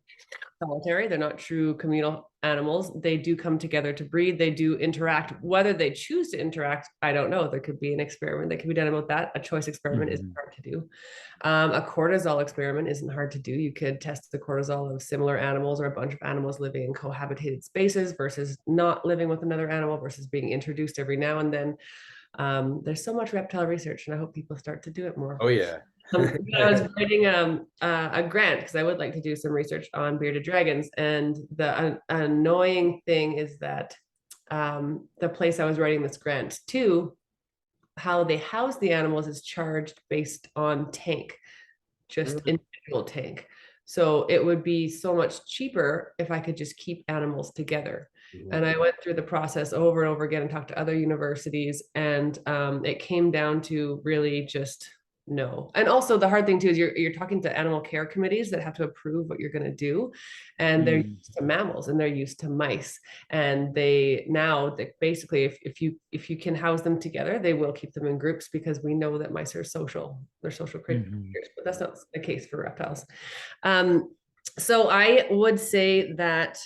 solitary. They're not true communal animals. They do come together to breed. They do interact. Whether they choose to interact, I don't know. There could be an experiment that could be done about that. A choice experiment isn't hard to do. A cortisol experiment isn't hard to do. You could test the cortisol of similar animals or a bunch of animals living in cohabitated spaces versus not living with another animal versus being introduced every now and then. There's so much reptile research, and I hope people start to do it more. Oh yeah. I was writing a grant because I would like to do some research on bearded dragons, and the annoying thing is that the place I was writing this grant to, how they house the animals is charged based on tank, just individual tank. So it would be so much cheaper if I could just keep animals together. And I went through the process over and over again and talked to other universities, and it came down to really just no. And also the hard thing too is you're talking to animal care committees that have to approve what you're going to do, and they're used to mammals and they're used to mice, and they basically if you can house them together, they will keep them in groups, because we know that mice are social. They're social creatures, but that's not the case for reptiles. So I would say that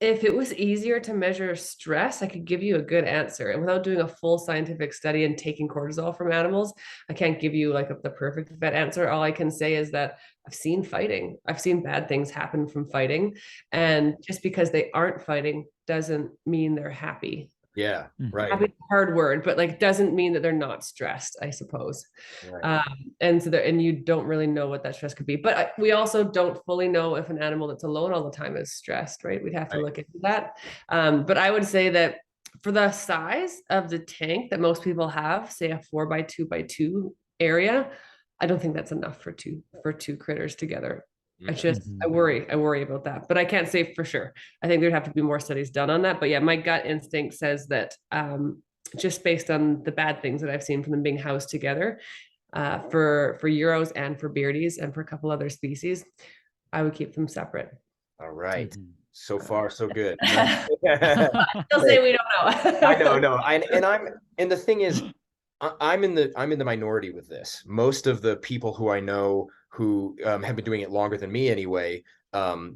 If it was easier to measure stress, I could give you a good answer. And without doing a full scientific study and taking cortisol from animals, I can't give you like the perfect vet answer. All I can say is that I've seen fighting. I've seen bad things happen from fighting. And just because they aren't fighting doesn't mean they're happy. Yeah, right. Happy is a hard word, but like doesn't mean that they're not stressed, I suppose. Right. And so and you don't really know what that stress could be. But we also don't fully know if an animal that's alone all the time is stressed, right? We'd have to look into that. But I would say that for the size of the tank that most people have, say a 4x2x2 area, I don't think that's enough for two critters together. I worry about that, but I can't say for sure. I think there'd have to be more studies done on that. But yeah, my gut instinct says that just based on the bad things that I've seen from them being housed together, for Euros and for Beardies and for a couple other species, I would keep them separate. All right. So far, so good. I still say we don't know. I know, no. And the thing is, I'm in the minority with this. Most of the people who I know who have been doing it longer than me anyway,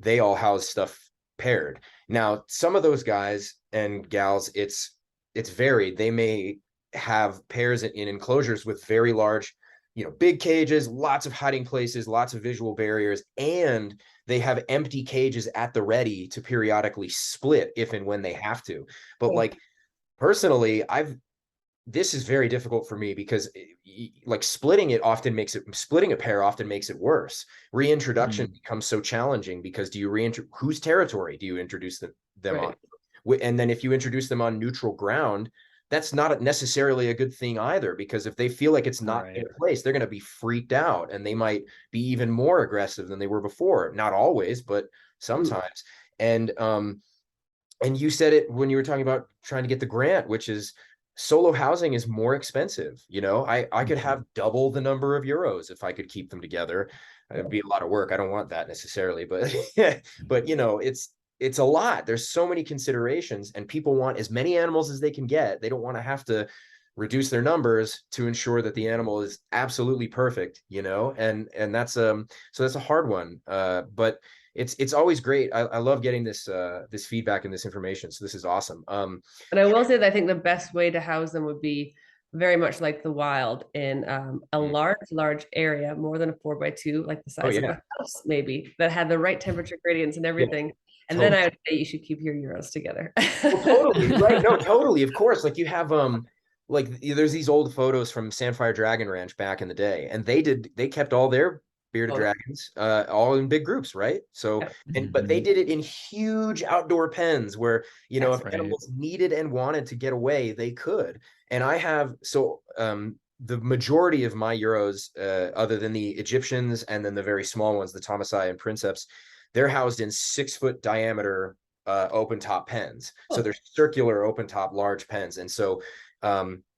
they all house stuff paired. Now, some of those guys and gals, it's varied. They may have pairs in enclosures with very large, big cages, lots of hiding places, lots of visual barriers, and they have empty cages at the ready to periodically split if and when they have to. But like personally, this is very difficult for me because like splitting a pair often makes it worse. Reintroduction becomes so challenging because whose territory do you introduce them on? And then if you introduce them on neutral ground, that's not necessarily a good thing either, because if they feel like it's not their place, they're going to be freaked out and they might be even more aggressive than they were before. Not always, but sometimes. And you said it when you were talking about trying to get the grant, which is solo housing is more expensive. I could have double the number of Euros if I could keep them together. It'd be a lot of work. I don't want that necessarily, but but it's a lot. There's so many considerations, and people want as many animals as they can get. They don't want to have to reduce their numbers to ensure that the animal is absolutely perfect, and that's so that's a hard one. But it's always great. I love getting this feedback and this information. So this is awesome. And I will say that I think the best way to house them would be very much like the wild in a large area, more than a 4x2, like the size of a house, maybe, that had the right temperature gradients and everything. And then I would say you should keep your Euros together. Well, totally, right? No, totally. Of course. Like you have like there's these old photos from Sandfire Dragon Ranch back in the day, and they kept all their bearded dragons all in big groups, right? So but they did it in huge outdoor pens where if animals needed and wanted to get away, they could. And I have the majority of my Euros, other than the Egyptians and then the very small ones, the Thomasai and Princeps, they're housed in 6-foot diameter open top pens. So they're circular open top large pens. And so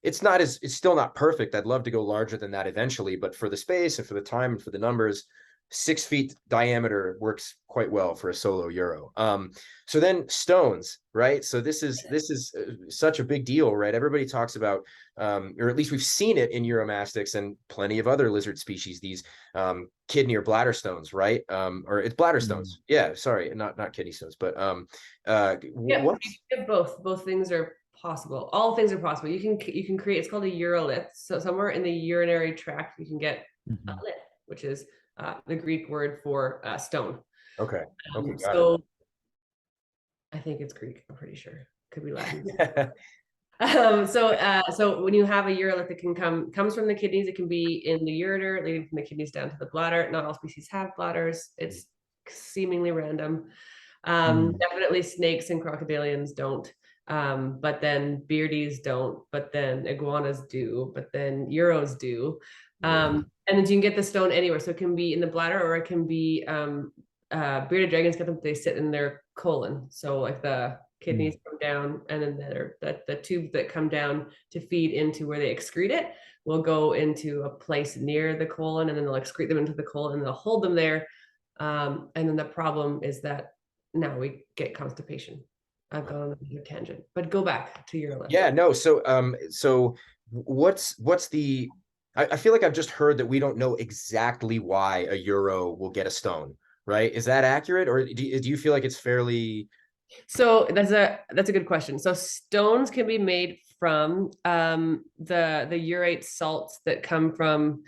it's still not perfect. I'd love to go larger than that eventually, but for the space and for the time and for the numbers, 6 feet diameter works quite well for a solo Euro. So then stones, right? So this is such a big deal, right? Everybody talks about, or at least we've seen it in Uromastyx and plenty of other lizard species, these kidney or bladder stones, right? Or it's bladder stones. Yeah, sorry, not kidney stones, but both things are possible. All things are possible. You can create, it's called a urolith. So somewhere in the urinary tract, you can get a lith, which is the Greek word for stone. Okay. So I think it's Greek. I'm pretty sure. Could be Latin. So when you have a urolith, it comes from the kidneys. It can be in the ureter, leading from the kidneys down to the bladder. Not all species have bladders. It's seemingly random. Definitely snakes and crocodilians don't. But then beardies don't, but then iguanas do, but then Euros do. And then you can get the stone anywhere. So it can be in the bladder, or it can be bearded dragons get them, they sit in their colon. So like the kidneys come down, and then the tubes that come down to feed into where they excrete it will go into a place near the colon, and then they'll excrete them into the colon, and they'll hold them there. And then the problem is that now we get constipation. I've gone on a tangent, but go back to your list. Yeah, no. So what's the? I feel like I've just heard that we don't know exactly why a Euro will get a stone, right? Is that accurate, or do you feel like it's fairly So that's a good question. So stones can be made from the urate salts that come from.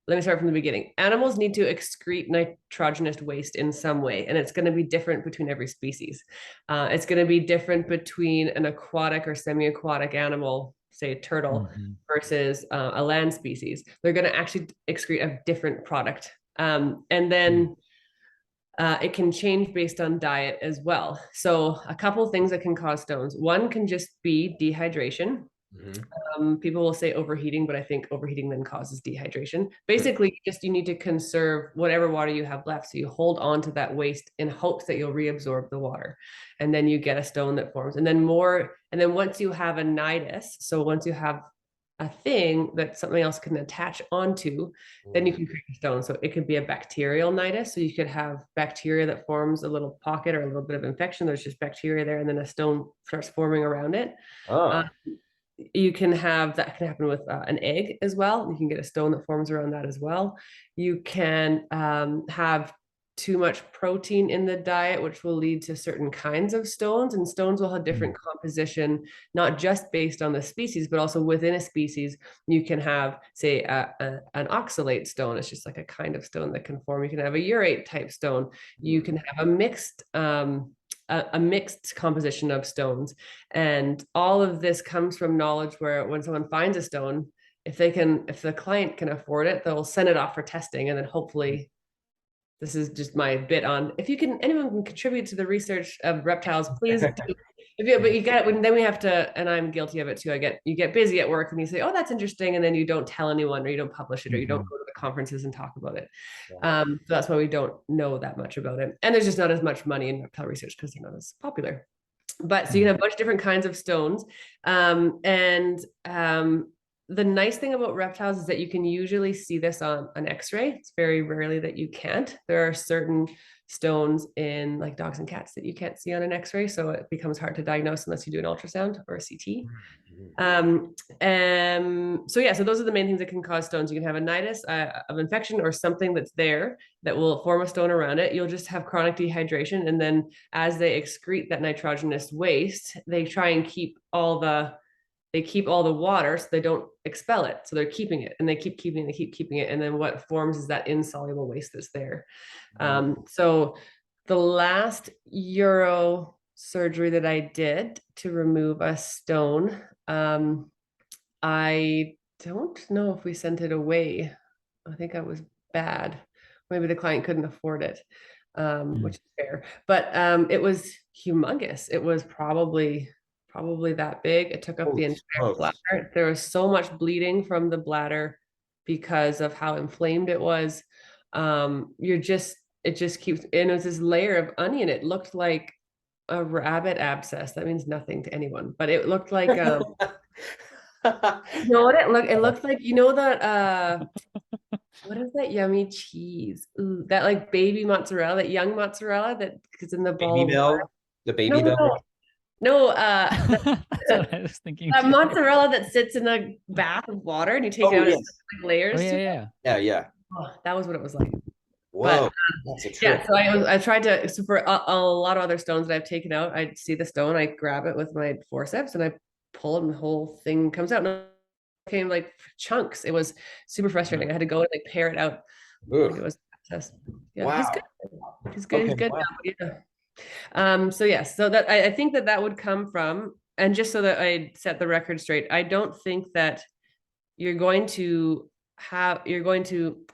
Let me start from the beginning. Animals need to excrete nitrogenous waste in some way, and it's going to be different between every species. It's going to be different between an aquatic or semi-aquatic animal, say a turtle, versus a land species. They're going to actually excrete a different product. And then it can change based on diet as well. So a couple of things that can cause stones. One can just be dehydration. People will say overheating, but I think overheating then causes dehydration. Basically, just you need to conserve whatever water you have left. So you hold on to that waste in hopes that you'll reabsorb the water. And then you get a stone that forms. And then once you have a nidus, so once you have a thing that something else can attach onto, then you can create a stone. So it could be a bacterial nidus. So you could have bacteria that forms a little pocket or a little bit of infection. There's just bacteria there, and then a stone starts forming around it. You can have that can happen with an egg as well. You can get a stone that forms around that as well. You can have too much protein in the diet, which will lead to certain kinds of stones. And stones will have different composition, not just based on the species, but also within a species. You can have, say, an oxalate stone. It's just like a kind of stone that can form. You can have a urate type stone. You can have a mixed composition of stones. And all of this comes from knowledge where when someone finds a stone, if the client can afford it, they'll send it off for testing. And then hopefully, this is just my bit on, anyone can contribute to the research of reptiles, please do. But you got it, then we have to, and I'm guilty of it too. You get busy at work and you say, oh, that's interesting. And then you don't tell anyone, or you don't publish it, or you don't go to the conferences and talk about it. So that's why we don't know that much about it. And there's just not as much money in reptile research because they're not as popular. But so you can have a bunch of different kinds of stones. The nice thing about reptiles is that you can usually see this on an x-ray. It's very rarely that you can't. There are certain stones in like dogs and cats that you can't see on an x-ray. So it becomes hard to diagnose unless you do an ultrasound or a CT. So those are the main things that can cause stones. You can have a nidus of infection or something that's there that will form a stone around it. You'll just have chronic dehydration. And then as they excrete that nitrogenous waste, they try and keep all the water so they don't expel it. So they're keeping it, and they keep keeping it. And then what forms is that insoluble waste that's there. So the last Euro surgery that I did to remove a stone, I don't know if we sent it away. I think I was bad. Maybe the client couldn't afford it, which is fair. But it was humongous. It was probably that big. It took up the entire bladder. There was so much bleeding from the bladder because of how inflamed it was. It just keeps, and it was this layer of onion. It looked like a rabbit abscess. That means nothing to anyone, but it looked like you know what it looked? It looked like, you know, that what is that yummy cheese? Ooh, that like baby mozzarella, that young mozzarella that is in the ball. Baby bell, the baby bell. No, that's what I was thinking. Mozzarella that sits in a bath of water and you take it out in layers. Yeah. Oh, that was what it was like. Whoa, that's a trick. So I tried to. So for a lot of other stones that I've taken out, I see the stone, I grab it with my forceps, and I pull it, and the whole thing comes out. And it came like chunks. It was super frustrating. I had to go and like pare it out. It was wow. He's good. He's good. Now. So that I think that would come from, and just so that I set the record straight, I don't think that you're going to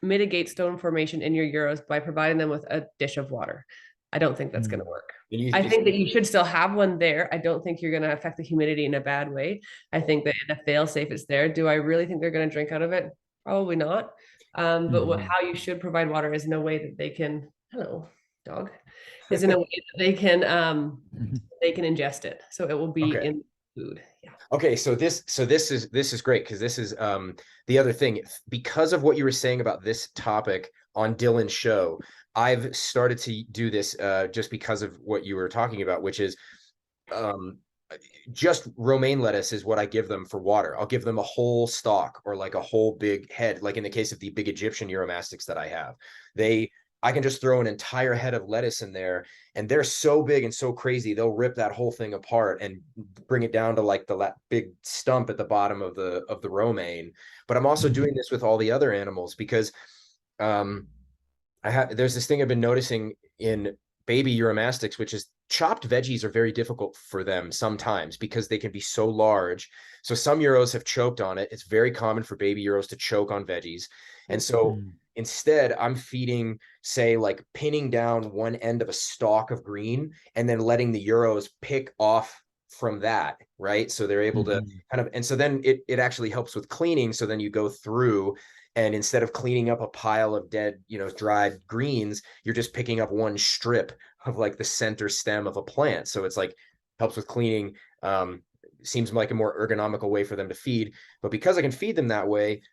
mitigate stone formation in your Euros by providing them with a dish of water. I don't think that's going to work. I think that you should still have one there. I don't think you're going to affect the humidity in a bad way. I think that in a fail safe it's there. Do I really think they're going to drink out of it? Probably not. But how you should provide water is in a way that they can, hello, dog, is in a way that they can ingest it. So it will be in food. Yeah. Okay. So this is great, because this is the other thing, because of what you were saying about this topic on Dylan's show. I've started to do this just because of what you were talking about, which is just romaine lettuce is what I give them for water. I'll give them a whole stalk or like a whole big head, like in the case of the big Egyptian Uromastyx that I have. They I can just throw an entire head of lettuce in there, and they're so big and so crazy, they'll rip that whole thing apart and bring it down to like the big stump at the bottom of the romaine. But I'm also doing this with all the other animals because there's this thing I've been noticing in baby Uromastyx, which is chopped veggies are very difficult for them sometimes because they can be so large. So some Euros have choked on it. It's very common for baby Euros to choke on veggies. And so instead, I'm feeding, say, like pinning down one end of a stalk of green and then letting the Euros pick off from that, right? So they're able to kind of, and so then it actually helps with cleaning. So then you go through, and instead of cleaning up a pile of dead, dried greens, you're just picking up one strip of like the center stem of a plant. So it's like helps with cleaning. Seems like a more ergonomical way for them to feed. But because I can feed them that way,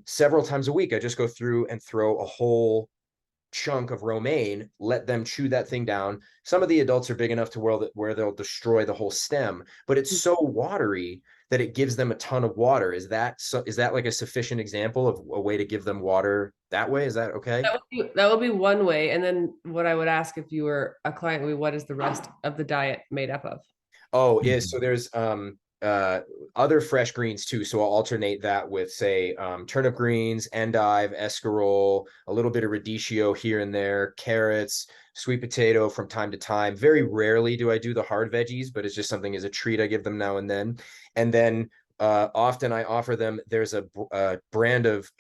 several times a week, I just go through and throw a whole chunk of romaine, let them chew that thing down. Some of the adults are big enough to where they'll destroy the whole stem, but it's so watery that it gives them a ton of water. Is that like a sufficient example of a way to give them water that way? Is that okay? That would be one way. And then what I would ask if you were a client would be, what is the rest of the diet made up of? Oh, so there's other fresh greens too. So I'll alternate that with, say, turnip greens, endive, escarole, a little bit of radicchio here and there, carrots, sweet potato from time to time. Very rarely do I do the hard veggies, but it's just something as a treat I give them now and then. And then often I offer them, there's a brand of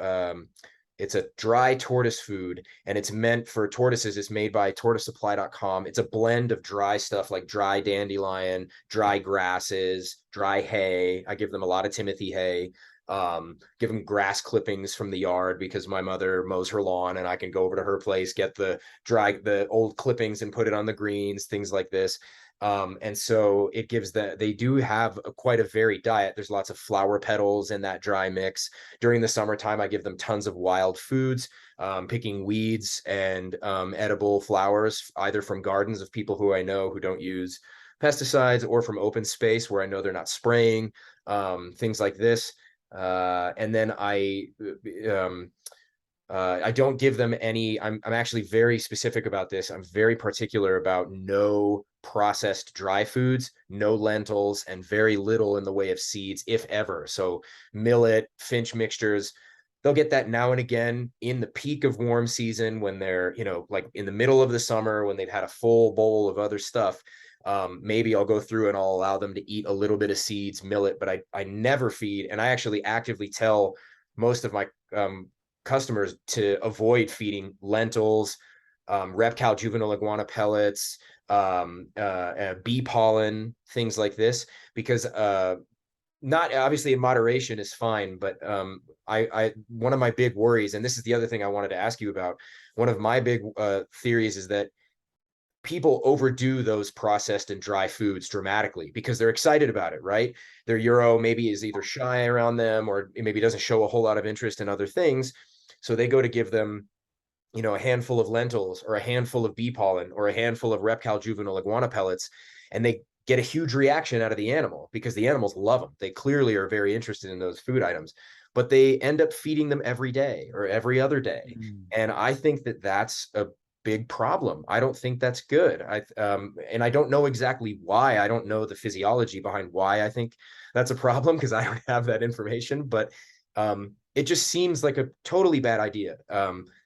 it's a dry tortoise food, and it's meant for tortoises. It's made by tortoisesupply.com. It's a blend of dry stuff like dry dandelion, dry grasses, dry hay. I give them a lot of Timothy hay. Give them grass clippings from the yard because my mother mows her lawn, and I can go over to her place, get the old clippings and put it on the greens, things like this. And so it gives they do have quite a varied diet. There's lots of flower petals in that dry mix. During the summertime, I give them tons of wild foods, picking weeds and edible flowers, either from gardens of people who I know who don't use pesticides, or from open space where I know they're not spraying, things like this. And then I don't give them any. I'm actually very specific about this. I'm very particular about no processed dry foods, no lentils, and very little in the way of seeds, if ever. So millet, finch mixtures, they'll get that now and again in the peak of warm season when they're, like in the middle of the summer when they've had a full bowl of other stuff. Maybe I'll go through and I'll allow them to eat a little bit of seeds, millet, but I never feed. And I actually actively tell most of my customers to avoid feeding lentils, Reptile juvenile iguana pellets, bee pollen, things like this, because not obviously in moderation is fine, but I one of my big worries, and this is the other thing I wanted to ask you about, one of my big theories is that people overdo those processed and dry foods dramatically because they're excited about it, right? Their Euro maybe is either shy around them, or maybe doesn't show a whole lot of interest in other things. So they go to give them, a handful of lentils or a handful of bee pollen or a handful of Reptile juvenile iguana pellets, and they get a huge reaction out of the animal because the animals love them. They clearly are very interested in those food items, but they end up feeding them every day or every other day. And I think that that's a big problem. I don't think that's good. And I don't know exactly why. I don't know the physiology behind why I think that's a problem because I don't have that information, but it just seems like a totally bad idea.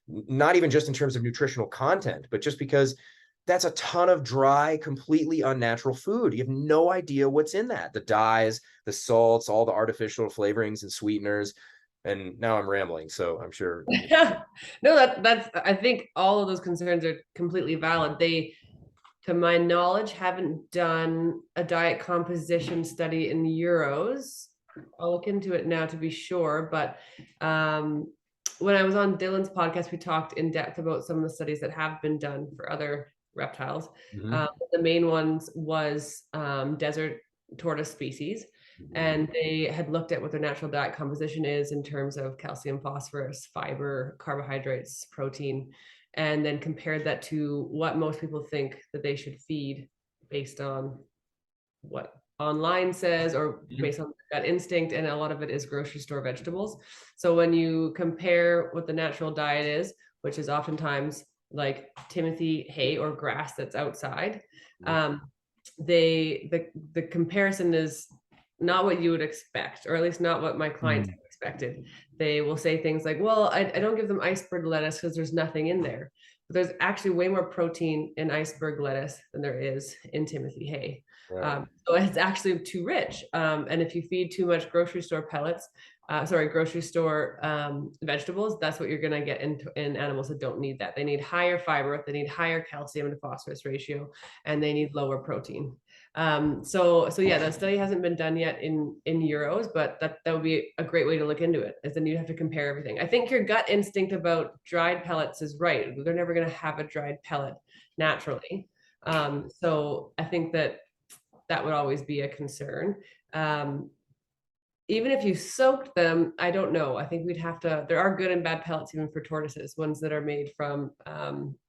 Not even just in terms of nutritional content, but just because that's a ton of dry, completely unnatural food. You have no idea what's in that. The dyes, the salts, all the artificial flavorings and sweeteners. And now I'm rambling, so I'm sure. No, that's, I think all of those concerns are completely valid. They, to my knowledge, haven't done a diet composition study in Euros. I'll look into it now to be sure. But when I was on Dylan's podcast, we talked in depth about some of the studies that have been done for other reptiles. The main ones was desert tortoise species. And they had looked at what their natural diet composition is in terms of calcium, phosphorus, fiber, carbohydrates, protein, and then compared that to what most people think that they should feed based on what online says or based on gut instinct. And a lot of it is grocery store vegetables. So when you compare what the natural diet is, which is oftentimes like Timothy hay or grass that's outside, Mhm. the comparison is not what you would expect, or at least not what my clients have expected. They will say things like, well, I don't give them iceberg lettuce because there's nothing in there. But there's actually way more protein in iceberg lettuce than there is in Timothy hay. Right. So it's actually too rich. And if you feed too much grocery store pellets, grocery store vegetables, that's what you're going to get in animals that don't need that. They need higher fiber, they need higher calcium to phosphorus ratio, and they need lower protein. So yeah, that study hasn't been done yet in euros, but that would be a great way to look into it, is then you have to compare everything. I think your gut instinct about dried pellets is right. They're never going to have a dried pellet naturally. So I think that would always be a concern. Even if you soaked them, I don't know. I think we'd have to, there are good and bad pellets even for tortoises, ones that are made from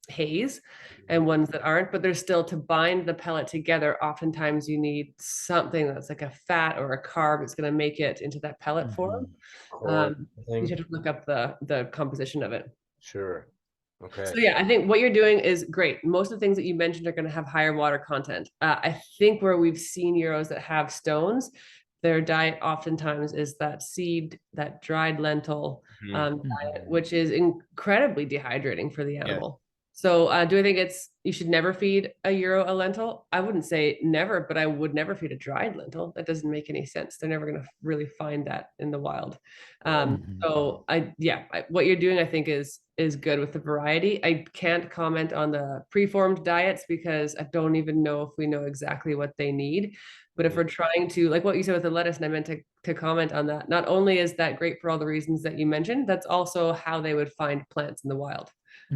haze and ones that aren't, but there's still, to bind the pellet together, oftentimes you need something that's like a fat or a carb that's going to make it into that pellet form. Corn You thing. have to look up the composition of it. Sure. Okay. So yeah, I think what you're doing is great. Most of the things that you mentioned are going to have higher water content. I think where we've seen euros that have stones, their diet oftentimes is that seed, that dried lentil diet, which is incredibly dehydrating for the animal. So do I think you should never feed a euro a lentil? I wouldn't say never, but I would never feed a dried lentil. That doesn't make any sense. They're never going to really find that in the wild. So what you're doing, I think, is good with the variety. I can't comment on the preformed diets because I don't even know if we know exactly what they need. But if we're trying to, like what you said with the lettuce, and I meant to comment on that, not only is that great for all the reasons that you mentioned, that's also how they would find plants in the wild,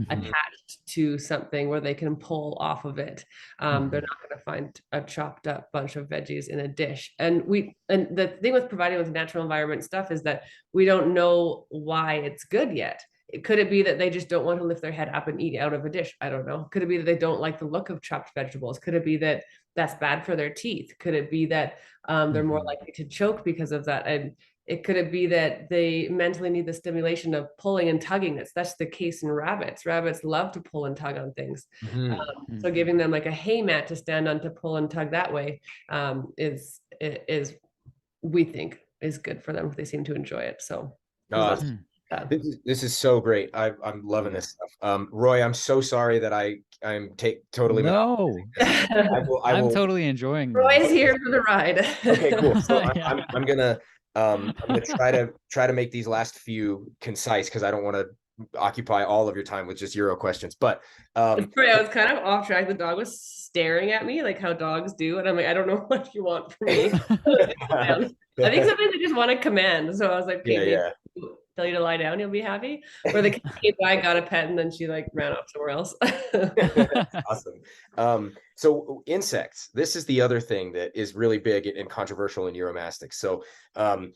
attached to something where they can pull off of it. They're not going to find a chopped up bunch of veggies in a dish. And the thing with providing with natural environment stuff is that we don't know why it's good yet. Could it be that they just don't want to lift their head up and eat out of a dish? I don't know. Could it be that they don't like the look of chopped vegetables? Could it be that that's bad for their teeth? Could it be that they're more likely to choke because of that? And could be that they mentally need the stimulation of pulling and tugging? That's the case in rabbits. Rabbits love to pull and tug on things. So giving them like a hay mat to stand on to pull and tug that way is we think is good for them. They seem to enjoy it. So this is so great. I'm loving this stuff. Roy, I'm so sorry that I'm totally no. I'm totally enjoying Roy's this. here for the ride. Okay, cool. So I'm gonna try to make these last few concise because I don't want to occupy all of your time with just Euro questions. But sorry, I was kind of off track. The dog was staring at me like how dogs do, and I'm like, I don't know what you want from me. I think sometimes they just want a command. So I was like, okay, tell you to lie down, you'll be happy. Or the cat came by, got a pet, and then she like ran off somewhere else. Awesome. So insects, this is the other thing that is really big and controversial in Uromastyx. So and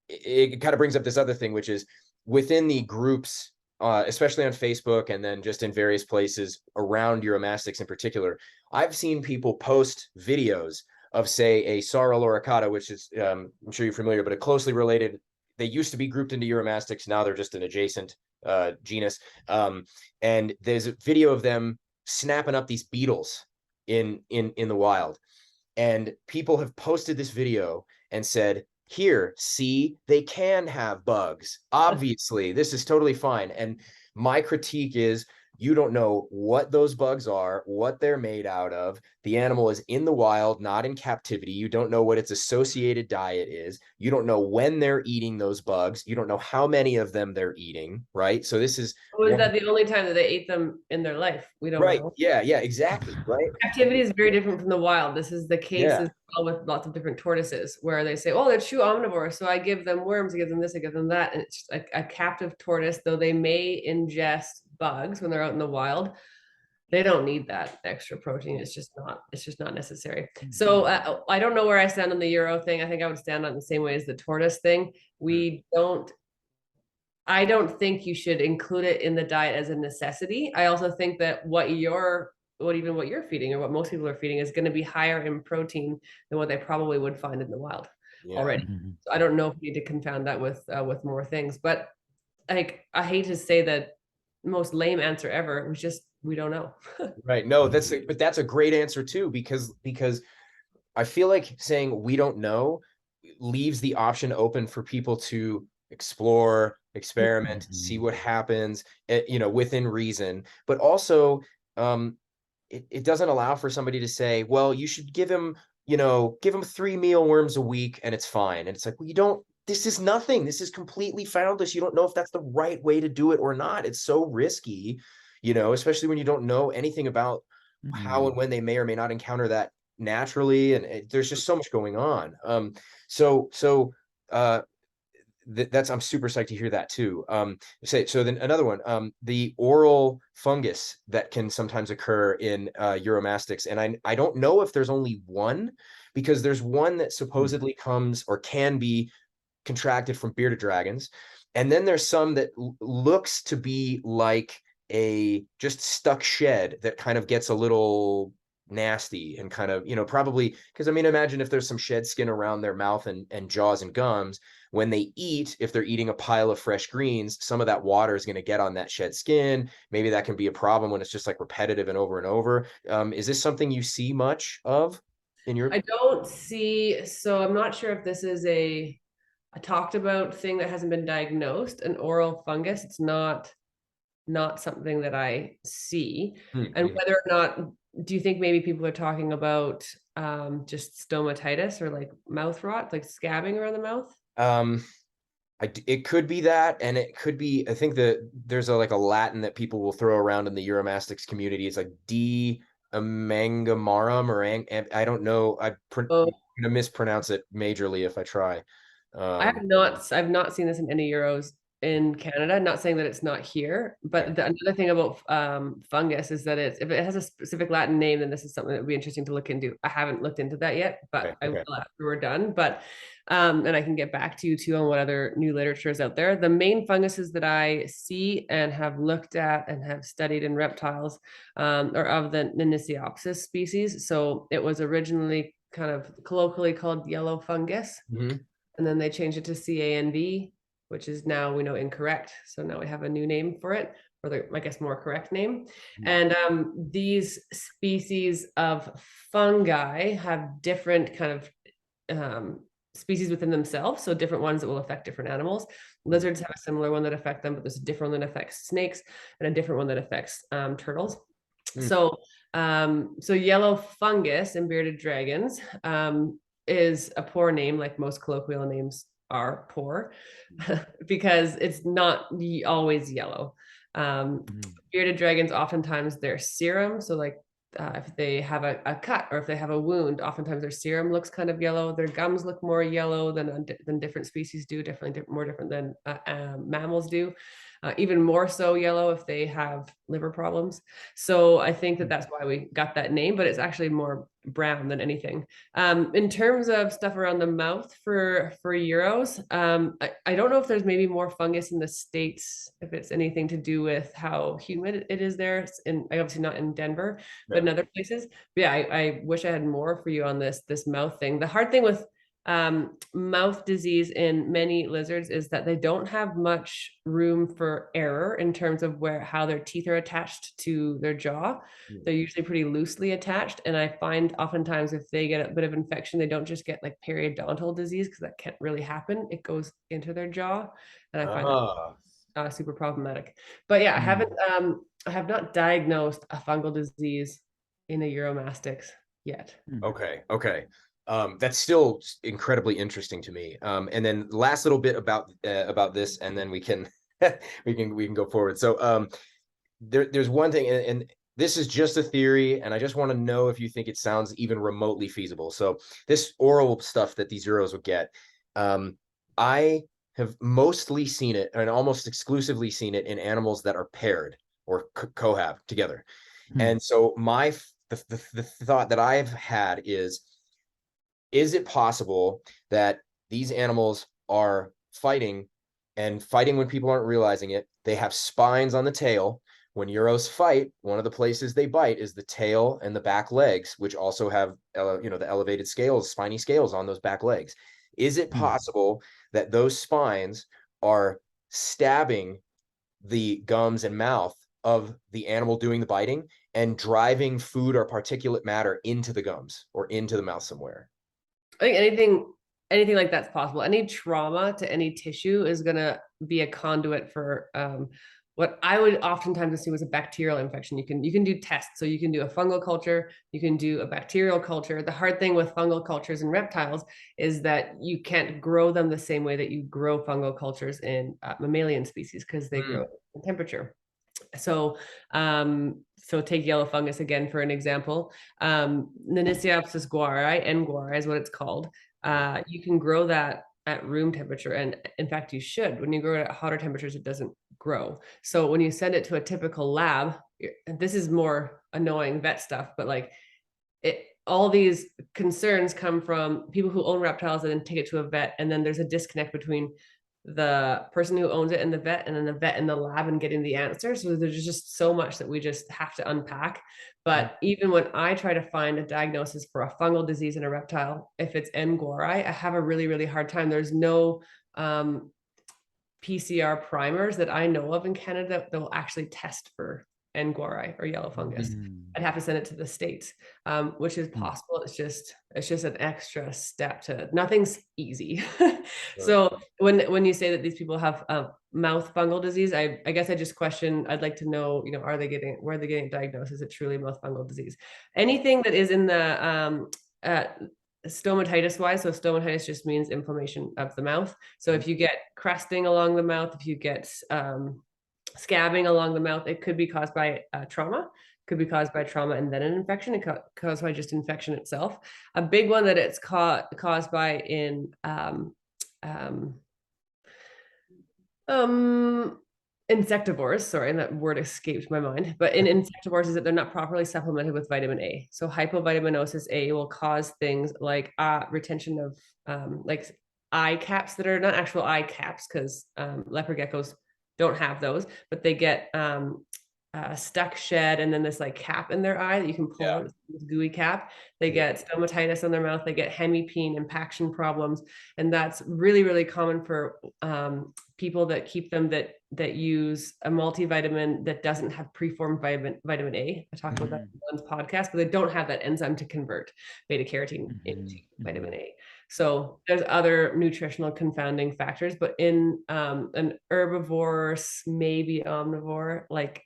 it kind of brings up this other thing, which is within the groups, especially on Facebook and then just in various places around Uromastyx in particular, I've seen people post videos of, say, a Sorrel auricata, which is, I'm sure you're familiar, but a closely related, they used to be grouped into Uromastyx. Now they're just an adjacent genus. And there's a video of them snapping up these beetles in the wild. And people have posted this video and said, here, see, they can have bugs. Obviously, this is totally fine. And my critique is, you don't know what those bugs are, what they're made out of. The animal is in the wild, not in captivity. You don't know what its associated diet is. You don't know when they're eating those bugs. You don't know how many of them they're eating, right? So this is... Was that the only time that they ate them in their life? We don't know. Yeah, exactly, right? Captivity is very different from the wild. This is the case as well with lots of different tortoises, where they say, oh, they're true omnivores, so I give them worms, I give them this, I give them that. And it's just like a captive tortoise, though they may ingest bugs when they're out in the wild, they don't need that extra protein. It's just not necessary. So I don't know where I stand on the Euro thing. I think I would stand on the same way as the tortoise thing. I don't think you should include it in the diet as a necessity. I also think that what you're feeding, or what most people are feeding, is going to be higher in protein than what they probably would find in the wild already. So I don't know if we need to confound that with more things, but like, I hate to say that most lame answer ever. It was just, we don't know. Right. No, but that's a great answer too, because I feel like saying we don't know leaves the option open for people to explore, experiment, see what happens, within reason. But also, it doesn't allow for somebody to say, well, you should give him 3 mealworms a week and it's fine. And it's like, well, you don't, this is nothing. This is completely foundless. You don't know if that's the right way to do it or not. It's so risky, especially when you don't know anything about how and when they may or may not encounter that naturally. And there's just so much going on. That's, I'm super psyched to hear that too. So then another one, the oral fungus that can sometimes occur in Uromastyx. And I don't know if there's only one, because there's one that supposedly comes or can be contracted from bearded dragons. And then there's some that looks to be like a just stuck shed that kind of gets a little nasty and kind of, probably because imagine if there's some shed skin around their mouth and jaws and gums. When they eat, if they're eating a pile of fresh greens, some of that water is going to get on that shed skin. Maybe that can be a problem when it's just like repetitive and over and over. Is this something you see much of in your? I don't see, so I'm not sure if this is a talked about thing that hasn't been diagnosed, an oral fungus. It's not something that I see. And whether or not, do you think maybe people are talking about just stomatitis or like mouth rot, like scabbing around the mouth? It could be that, and it could be, I think that there's a Latin that people will throw around in the Uromastyx community. It's like D. amangamarum, or I don't know. I'm gonna mispronounce it majorly if I try. I've not seen this in any Euros in Canada. Not saying that it's not here, but another thing about fungus is that if it has a specific Latin name, then this is something that would be interesting to look into. I haven't looked into that yet, but I will after we're done. But and I can get back to you too on what other new literature is out there. The main funguses that I see and have looked at and have studied in reptiles are of the Uromastyx species. So it was originally kind of colloquially called yellow fungus. And then they changed it to CANV, which is now we know incorrect. So now we have a new name for it, or I guess more correct name. And these species of fungi have different kind of species within themselves. So different ones that will affect different animals. Lizards have a similar one that affects them, but there's a different one that affects snakes and a different one that affects turtles. So yellow fungus in bearded dragons is a poor name, like most colloquial names are poor, because it's not always yellow. Bearded dragons, oftentimes their serum, so like if they have a cut or if they have a wound, oftentimes their serum looks kind of yellow. Their gums look more yellow than different species do, definitely more different than mammals do. Even more so yellow if they have liver problems. So I think that's why we got that name, but it's actually more brown than anything. In terms of stuff around the mouth for Euros, I don't know if there's maybe more fungus in the States, if it's anything to do with how humid it is there. Obviously not in Denver, but in other places. But yeah, I wish I had more for you on this mouth thing. The hard thing with mouth disease in many lizards is that they don't have much room for error in terms of how their teeth are attached to their jaw. They're usually pretty loosely attached, and I find oftentimes if they get a bit of infection, they don't just get like periodontal disease, because that can't really happen. It goes into their jaw, and I find that super problematic. But yeah, I have not diagnosed a fungal disease in a Uromastyx yet. Okay. That's still incredibly interesting to me. And then last little bit about this, and then we can we can go forward. So there's one thing, and this is just a theory, and I just want to know if you think it sounds even remotely feasible. So this oral stuff that these Euros would get, I have mostly seen it, and almost exclusively seen it, in animals that are paired or cohab together. And so the thought that I've had is it possible that these animals are fighting when people aren't realizing it? They have spines on the tail. When Euros fight, one of the places they bite is the tail and the back legs, which also have the elevated scales, spiny scales on those back legs. Is it possible that those spines are stabbing the gums and mouth of the animal doing the biting and driving food or particulate matter into the gums or into the mouth somewhere. I think anything like that's possible. Any trauma to any tissue is going to be a conduit for what I would oftentimes assume is a bacterial infection. You can do tests. So you can do a fungal culture, you can do a bacterial culture. The hard thing with fungal cultures in reptiles is that you can't grow them the same way that you grow fungal cultures in mammalian species, because they grow in temperature. So take yellow fungus again for an example. Nenisiopsis guari, N. guari is what it's called. You can grow that at room temperature, and in fact you should. When you grow it at hotter temperatures, it doesn't grow. So when you send it to a typical lab, this is more annoying vet stuff, but like all these concerns come from people who own reptiles and then take it to a vet, and then there's a disconnect between the person who owns it and the vet, and then the vet in the lab, and getting the answer. So there's just so much that we just have to unpack. But even when I try to find a diagnosis for a fungal disease in a reptile, if it's N. guari, I have a really, really hard time. There's no PCR primers that I know of in Canada that will actually test for N. guari or yellow fungus. I'd have to send it to the States, which is possible. It's just an extra step to, nothing's easy. So when you say that these people have mouth fungal disease, I guess I just question, I'd like to know, where are they getting diagnosed? Is it truly mouth fungal disease? Anything that is in the stomatitis wise, so stomatitis just means inflammation of the mouth. So if you get crusting along the mouth, if you get scabbing along the mouth, it could be caused by trauma, could be caused by trauma and then an infection, it caused by just infection itself. A big one that it's caused by in insectivores, sorry, that word escaped my mind, but in insectivores is that they're not properly supplemented with vitamin A. So hypovitaminosis A will cause things like retention of like eye caps that are not actual eye caps, because leopard geckos don't have those, but they get stuck shed and then this like cap in their eye that you can pull out, this gooey cap. They get stomatitis on their mouth, they get hemipene, impaction problems, and that's really, really common for people that keep them that use a multivitamin that doesn't have preformed vitamin A. I talked about that in one's podcast, but they don't have that enzyme to convert beta carotene into vitamin A. So there's other nutritional confounding factors, but in an herbivore, maybe omnivore, like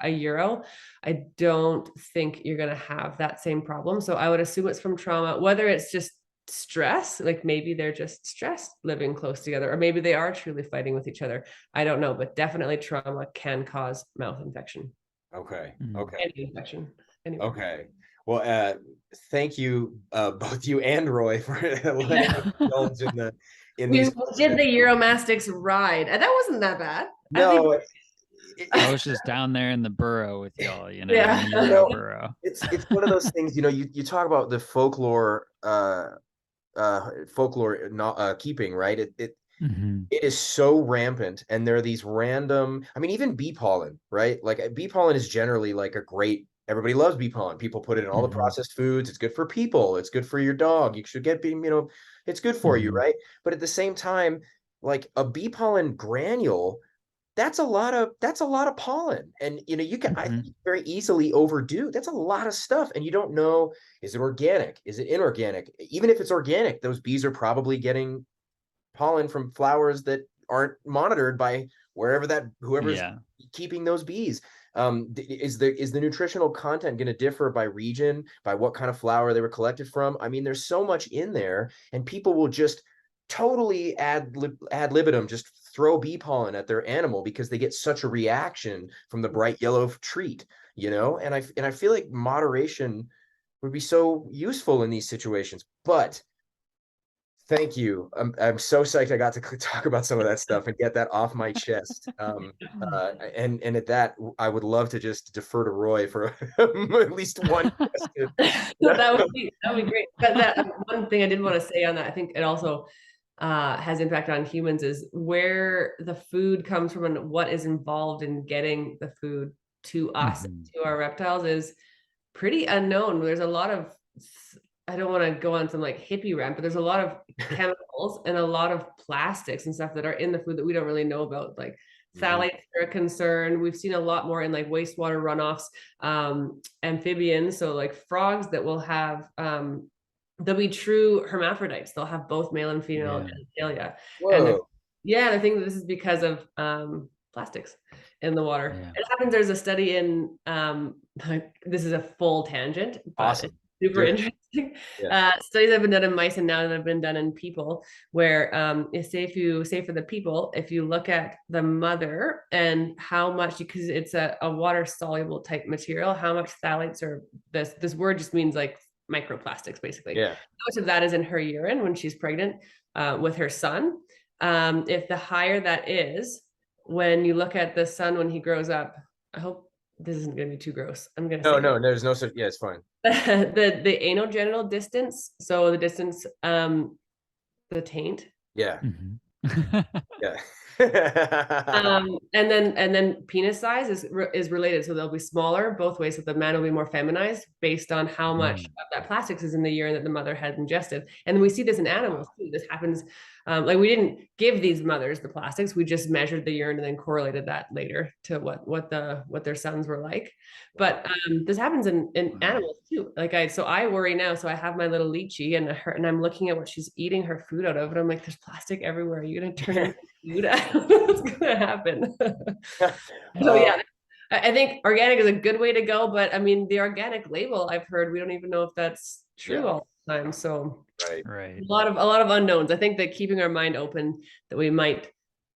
a Euro, I don't think you're going to have that same problem. So I would assume it's from trauma, whether it's just stress, like maybe they're just stressed living close together, or maybe they are truly fighting with each other. I don't know, but definitely trauma can cause mouth infection. Okay. Any infection. Anyway. Okay. Well, thank you, both you and Roy, for letting us indulge in We these. did the Uromastyx ride, and that wasn't that bad. No, I was just down there in the burrow with y'all, Yeah. burrow. It's one of those things, you talk about the folklore not keeping, right? It is so rampant, and there are these random, I mean, even bee pollen, right? Like bee pollen is generally like a great, everybody loves bee pollen. People put it in all the processed foods. It's good for people. It's good for your dog. You should get bee, it's good for you, right? But at the same time, like a bee pollen granule, that's a lot of pollen, and you can I think very easily overdo. That's a lot of stuff, and you don't know, is it organic, is it inorganic? Even if it's organic, those bees are probably getting pollen from flowers that aren't monitored by whoever's keeping those bees. Is the nutritional content going to differ by region, by what kind of flower they were collected from? I mean, there's so much in there, and people will just totally ad libitum just throw bee pollen at their animal because they get such a reaction from the bright yellow treat, and I feel like moderation would be so useful in these situations. But thank you. I'm so psyched I got to talk about some of that stuff and get that off my chest. And at that, I would love to just defer to Roy for at least one question. That would be great. But that one thing I did want to say on that, I think it also has impact on humans, is where the food comes from and what is involved in getting the food to us, to our reptiles, is pretty unknown. There's a lot of, I don't want to go on some like hippie rant, but there's a lot of chemicals and a lot of plastics and stuff that are in the food that we don't really know about, like Phthalates are a concern. We've seen a lot more in like wastewater runoffs, amphibians. So like frogs that will have, they'll be true hermaphrodites. They'll have both male and female genitalia. And Whoa. I think this is because of plastics in the water. Yeah. It happens. There's a study in this is a full tangent, but Awesome. it's super Do it. interesting. Yeah. Studies have been done in mice and now that have been done in people, where say for the people, if you look at the mother and how much, because it's a water soluble type material, how much phthalates are this word just means like microplastics basically. Yeah. How much of that is in her urine when she's pregnant with her son. If the higher that is, when you look at the son when he grows up, I hope this isn't going to be too gross. I'm going to say No, there's no such. Yeah, it's fine. the anal genital distance. So the distance, the taint. Yeah. Mm-hmm. Yeah. And then penis size is related. So they'll be smaller both ways. So the man will be more feminized based on how much of that plastics is in the urine that the mother has ingested. And we see this in animals too. This happens. Like we didn't give these mothers the plastics. We just measured the urine and then correlated that later to what their sons were like. But this happens in animals too. Like I worry now. So I have my little leechy and I'm looking at what she's eating her food out of, and I'm like, there's plastic everywhere. Are you gonna turn food? I don't know what's gonna happen. So yeah, I think organic is a good way to go, but I mean the organic label I've heard, we don't even know if that's true all the time. So right. a lot of unknowns. I think that keeping our mind open, that we might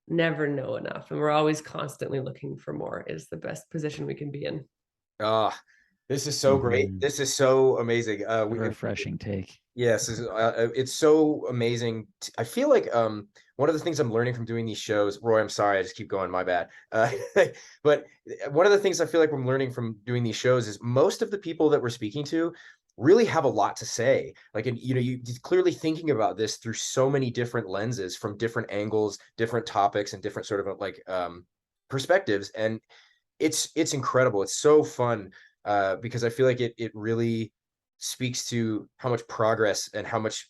never know enough, and we're always constantly looking for more, is the best position we can be in. This is so great. This is so amazing. Refreshing take. Yes, it's so amazing. I feel like one of the things I'm learning from doing these shows, Roy, I'm sorry, I just keep going, my bad. But one of the things I feel like I'm learning from doing these shows is most of the people that we're speaking to really have a lot to say. Like, and you clearly thinking about this through so many different lenses, from different angles, different topics, and different sort of like perspectives. And it's incredible. It's so fun because I feel like it really speaks to how much progress and how much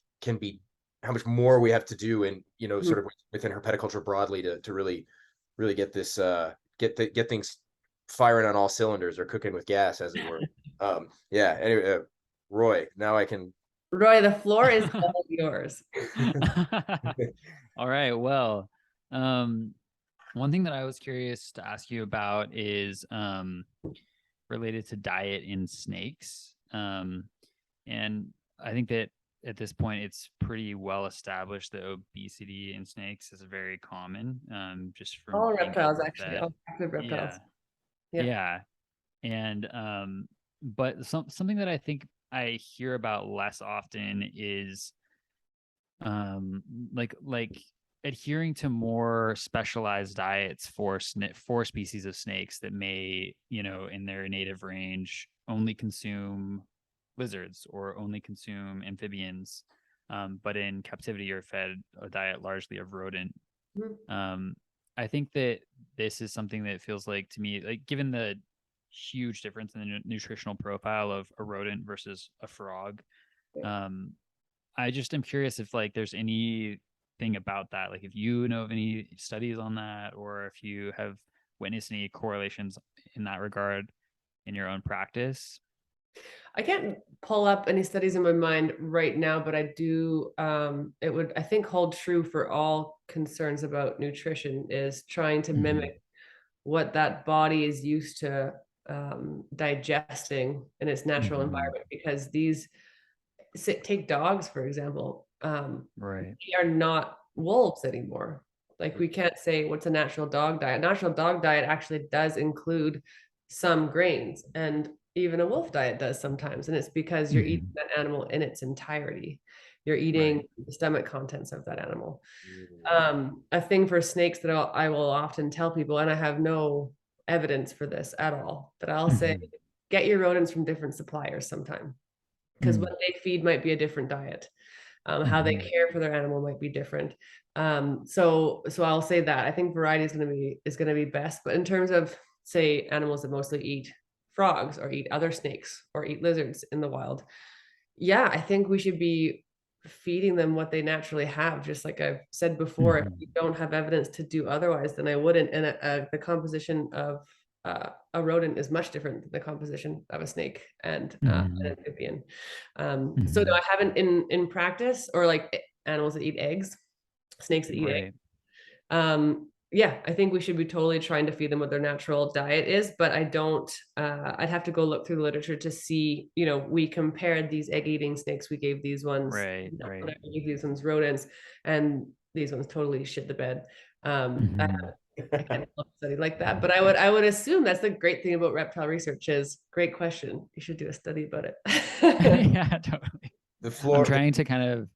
more we have to do, and sort of within herpetoculture broadly to really get this get things firing on all cylinders, or cooking with gas, as it were. Anyway, Roy, now I can. Roy, the floor is all yours. All right. Well, one thing that I was curious to ask you about is related to diet in snakes. And I think that at this point, it's pretty well established that obesity in snakes is very common. Just from all reptiles, actually, all active reptiles. Yeah. And but something that I think I hear about less often is like adhering to more specialized diets for species of snakes that may, in their native range, only consume lizards or only consume amphibians, but in captivity are fed a diet largely of rodent. I think that this is something that feels like, to me, like, given the huge difference in the nutritional profile of a rodent versus a frog, I just am curious if like there's anything about that, like if you know of any studies on that, or if you have witnessed any correlations in that regard in your own practice. I can't pull up any studies in my mind right now, but I do, it would, I think, hold true for all concerns about nutrition, is trying to mimic what that body is used to digesting in its natural environment. Because take dogs, for example, they are not wolves anymore. Like, we can't say what's a natural dog diet. Natural dog diet actually does include some grains, and even a wolf diet does sometimes. And it's because you're eating that animal in its entirety. You're eating the stomach contents of that animal. A thing for snakes that I will often tell people, and I have no evidence for this at all, but I'll say, get your rodents from different suppliers sometime, because what they feed might be a different diet. How they care for their animal might be different. So I'll say that I think variety is going to be best. But in terms of, say, animals that mostly eat frogs or eat other snakes or eat lizards in the wild, I think we should be feeding them what they naturally have. Just like I've said before, if you don't have evidence to do otherwise, then I wouldn't. And the composition of a rodent is much different than the composition of a snake and an amphibian. So no, I haven't in practice, or like animals that eat eggs, snakes that eat eggs. Yeah, I think we should be totally trying to feed them what their natural diet is, but I don't, I'd have to go look through the literature to see, you know, we compared these egg-eating snakes, we gave these ones, we gave these ones rodents, and these ones totally shit the bed. I can't study like that, but I would assume that's the great thing about reptile research is, great question. You should do a study about it. Yeah, totally. The floor. I'm trying to kind of,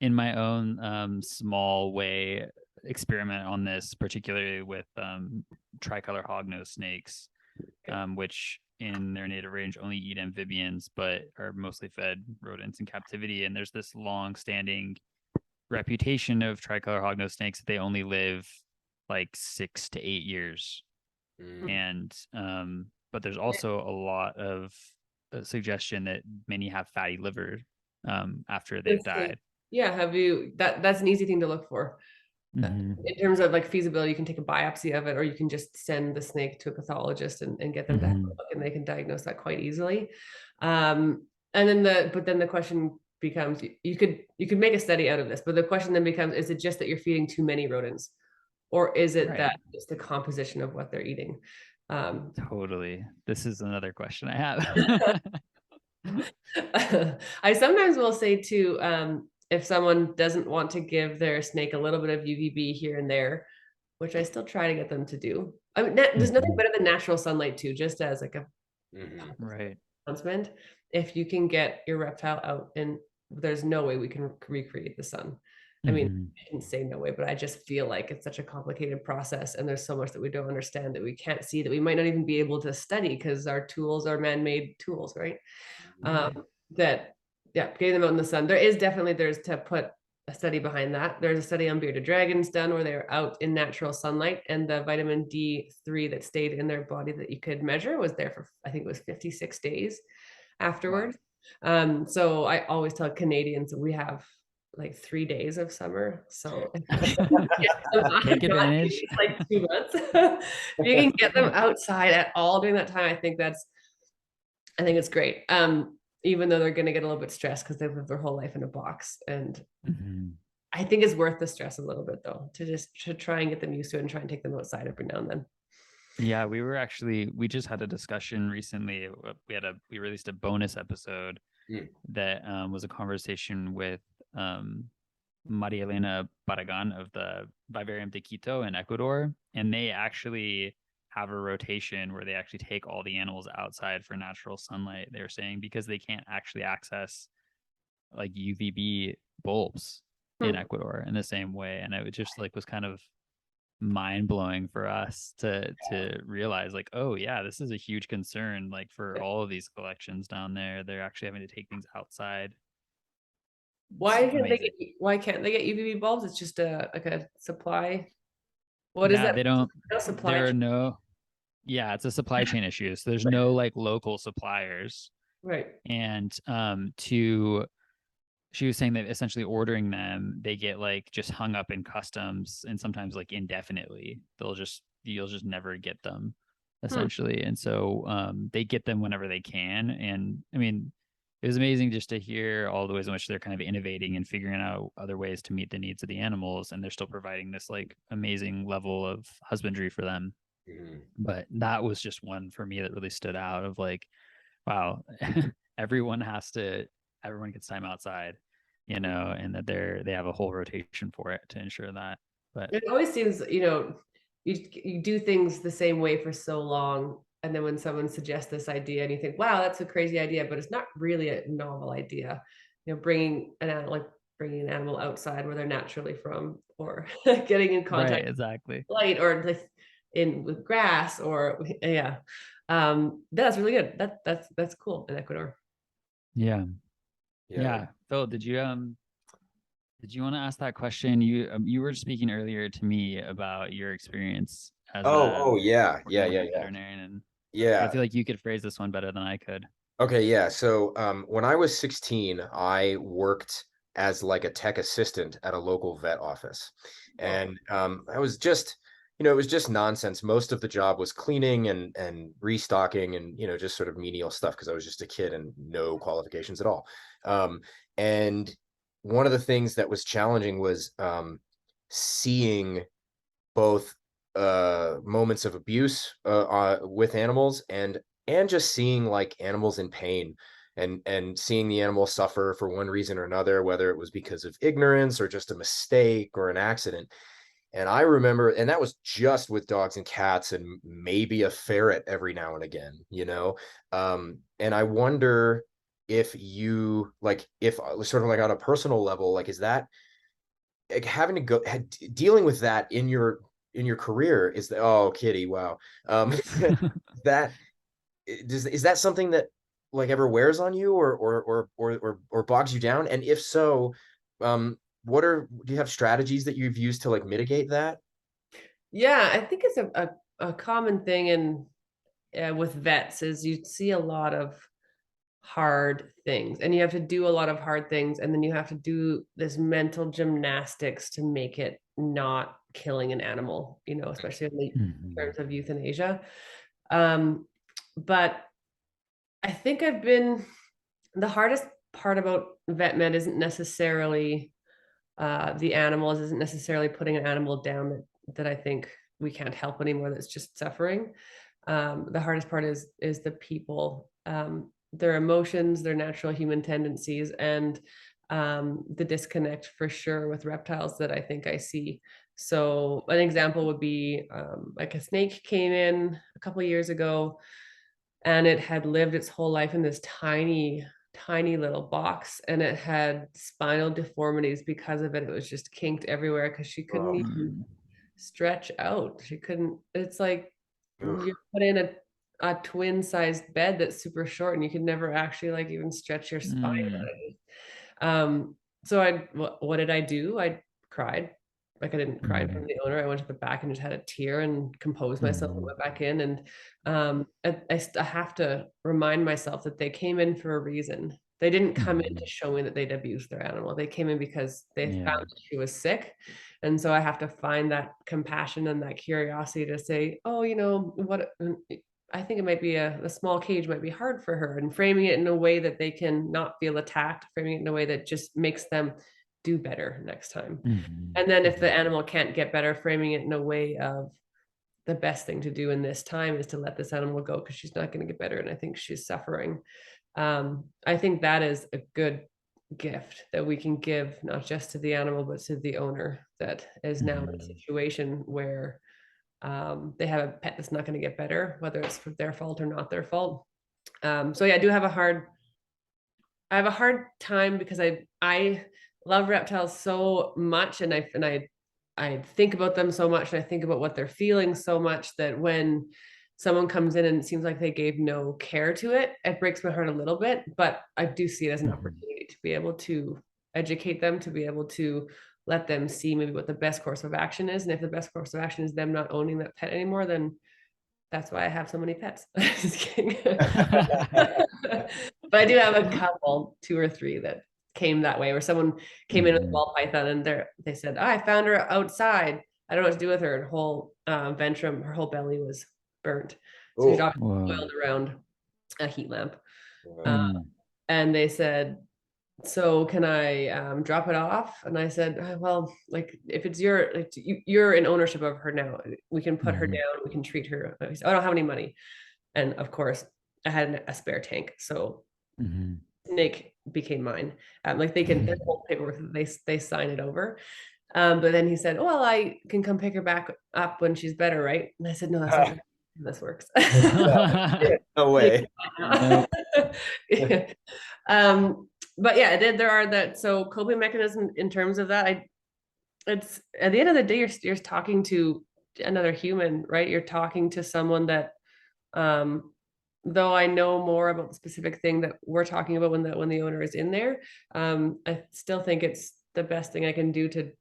in my own small way, experiment on this, particularly with tricolor hognose snakes, which in their native range only eat amphibians, but are mostly fed rodents in captivity. And there's this long-standing reputation of tricolor hognose snakes that they only live like 6 to 8 years. And but there's also a lot of suggestion that many have fatty liver after they've died. Yeah, have you, that's an easy thing to look for. In terms of like feasibility, you can take a biopsy of it, or you can just send the snake to a pathologist and get them to have a look, and they can diagnose that quite easily. And then the question becomes, you could make a study out of this, but the question then becomes, is it just that you're feeding too many rodents, or is it that it's the composition of what they're eating? Totally. This is another question I have. I sometimes will say too, if someone doesn't want to give their snake a little bit of UVB here and there, which I still try to get them to do. I mean, there's nothing better than natural sunlight too, just as like a announcement. If you can get your reptile out, and there's no way we can recreate the sun. I mean, I can say no way, but I just feel like it's such a complicated process, and there's so much that we don't understand, that we can't see, that we might not even be able to study because our tools are man-made tools, right? Getting them out in the sun. There's to put a study behind that. There's a study on bearded dragons done where they were out in natural sunlight, and the vitamin D3 that stayed in their body that you could measure was there for, I think it was 56 days afterwards. Wow. So I always tell Canadians that we have like 3 days of summer. So take advantage. Like 2 months. If you can get them outside at all during that time, I think it's great. Even though they're going to get a little bit stressed because they've lived their whole life in a box. And I think it's worth the stress a little bit though, to try and get them used to it and try and take them outside every now and then. Yeah, we just had a discussion recently. We released a bonus episode that was a conversation with Maria Elena Barragan of the Vivarium de Quito in Ecuador. And they actually have a rotation where they actually take all the animals outside for natural sunlight, they're saying, because they can't actually access like UVB bulbs in Ecuador in the same way. And it just like was kind of mind-blowing for us to realize, like, oh yeah, this is a huge concern, like for all of these collections down there. They're actually having to take things outside. Why can't they get UVB bulbs? It's just like a supply. What is that? They don't. No supply. There are no. Yeah, it's a supply chain issue. So there's no like local suppliers. Right. And she was saying that essentially ordering them, they get like just hung up in customs, and sometimes like indefinitely. You'll just never get them, essentially. And so they get them whenever they can. And I mean, it was amazing just to hear all the ways in which they're kind of innovating and figuring out other ways to meet the needs of the animals, and they're still providing this like amazing level of husbandry for them. But that was just one for me that really stood out, of like, wow, everyone gets time outside, you know, and that they have a whole rotation for it to ensure that. But it always seems, you know, you do things the same way for so long, and then when someone suggests this idea and you think, wow, that's a crazy idea, but it's not really a novel idea, you know, bringing an animal outside where they're naturally from, or getting in contact with light, or with grass, or that's really good. That's cool in Ecuador. Yeah. Phil, did you want to ask that question? You were speaking earlier to me about your experience as veterinarian, and I feel like you could phrase this one better than I could. Okay, yeah. So when I was 16, I worked as like a tech assistant at a local vet office. And I was just, you know, it was just nonsense. Most of the job was cleaning and restocking and, you know, just sort of menial stuff because I was just a kid and no qualifications at all. And one of the things that was challenging was seeing both moments of abuse with animals and just seeing like animals in pain and seeing the animal suffer for one reason or another, whether it was because of ignorance or just a mistake or an accident. And I remember, and that was just with dogs and cats and maybe a ferret every now and again, you know? And I wonder if you like, if sort of like on a personal level, like, is that like having to go dealing with that in your career is that, oh, kitty, wow. That is that something that like ever wears on you or bogs you down? And if so, do you have strategies that you've used to like mitigate that? Yeah, I think it's a common thing in with vets is you see a lot of hard things and you have to do a lot of hard things and then you have to do this mental gymnastics to make it not killing an animal, you know, especially in terms of euthanasia. But I think the hardest part about vet med isn't necessarily the animals, isn't necessarily putting an animal down that I think we can't help anymore, that's just suffering. The hardest part is the people, their emotions, their natural human tendencies, and the disconnect for sure with reptiles that I think I see. So an example would be like a snake came in a couple of years ago and it had lived its whole life in this tiny little box and it had spinal deformities because of it. It was just kinked everywhere because she couldn't even stretch out. She couldn't, it's like you put in a twin sized bed that's super short and you could never actually like even stretch your spine. So what did I do? I cried. Like I didn't cry in front of the owner. I went to the back and just had a tear and composed myself and went back in. And I have to remind myself that they came in for a reason. They didn't come in to show me that they'd abused their animal. They came in because they found that she was sick. And so I have to find that compassion and that curiosity to say, oh, you know, what I think it might be a small cage might be hard for her, and framing it in a way that they can not feel attacked, framing it in a way that just makes them do better next time. And then if the animal can't get better, framing it in a way of the best thing to do in this time is to let this animal go because she's not going to get better. And I think she's suffering. I think that is a good gift that we can give, not just to the animal, but to the owner that is now in a situation where they have a pet that's not going to get better, whether it's for their fault or not their fault. So yeah, I have a hard time because I love reptiles so much, and I think about them so much, and I think about what they're feeling so much that when someone comes in and it seems like they gave no care to it, it breaks my heart a little bit. But I do see it as an opportunity to be able to educate them, to be able to let them see maybe what the best course of action is. And if the best course of action is them not owning that pet anymore, then that's why I have so many pets. Just kidding. But I do have a couple, 2 or 3 that came that way, where someone came in with a ball python and they said, oh, I found her outside. I don't know what to do with her. And her whole ventrum, her whole belly was burnt. So she's boiled around a heat lamp. And they said, so can I drop it off? And I said, well, like if it's you're in ownership of her now, we can put her down, we can treat her. I said, I don't have any money. And of course I had a spare tank. So Snake became mine. Like they can, there's whole paperwork, they sign it over. But then he said, well, I can come pick her back up when she's better, right? And I said, no, that's not how this works. No way. But yeah, there are that. So coping mechanism in terms of that, it's at the end of the day, you're talking to another human, right? You're talking to someone that, though I know more about the specific thing that we're talking about when the owner is in there, I still think it's the best thing I can do to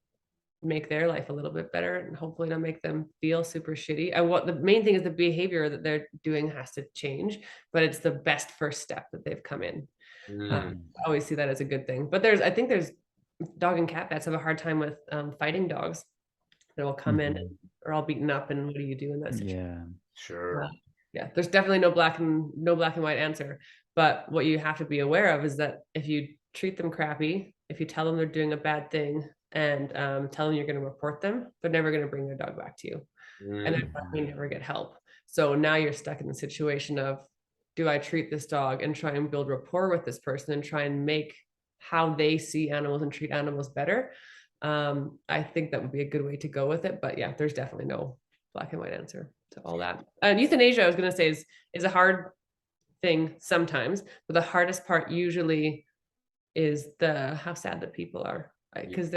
make their life a little bit better and hopefully not make them feel super shitty. The main thing is the behavior that they're doing has to change, but it's the best first step that they've come in. I always see that as a good thing. But I think there's dog and cat vets have a hard time with fighting dogs that will come in and are all beaten up, and what do you do in that situation? Yeah. Sure. Yeah, there's definitely no black and white answer, but what you have to be aware of is that if you treat them crappy, if you tell them they're doing a bad thing and tell them you're going to report them, they're never going to bring their dog back to you, and then you never get help. So now you're stuck in the situation of, do I treat this dog and try and build rapport with this person and try and make how they see animals and treat animals better? I think that would be a good way to go with it. But yeah, there's definitely no black and white answer to all that. And euthanasia, I was going to say, is a hard thing sometimes, but the hardest part usually is how sad the people are, right? Because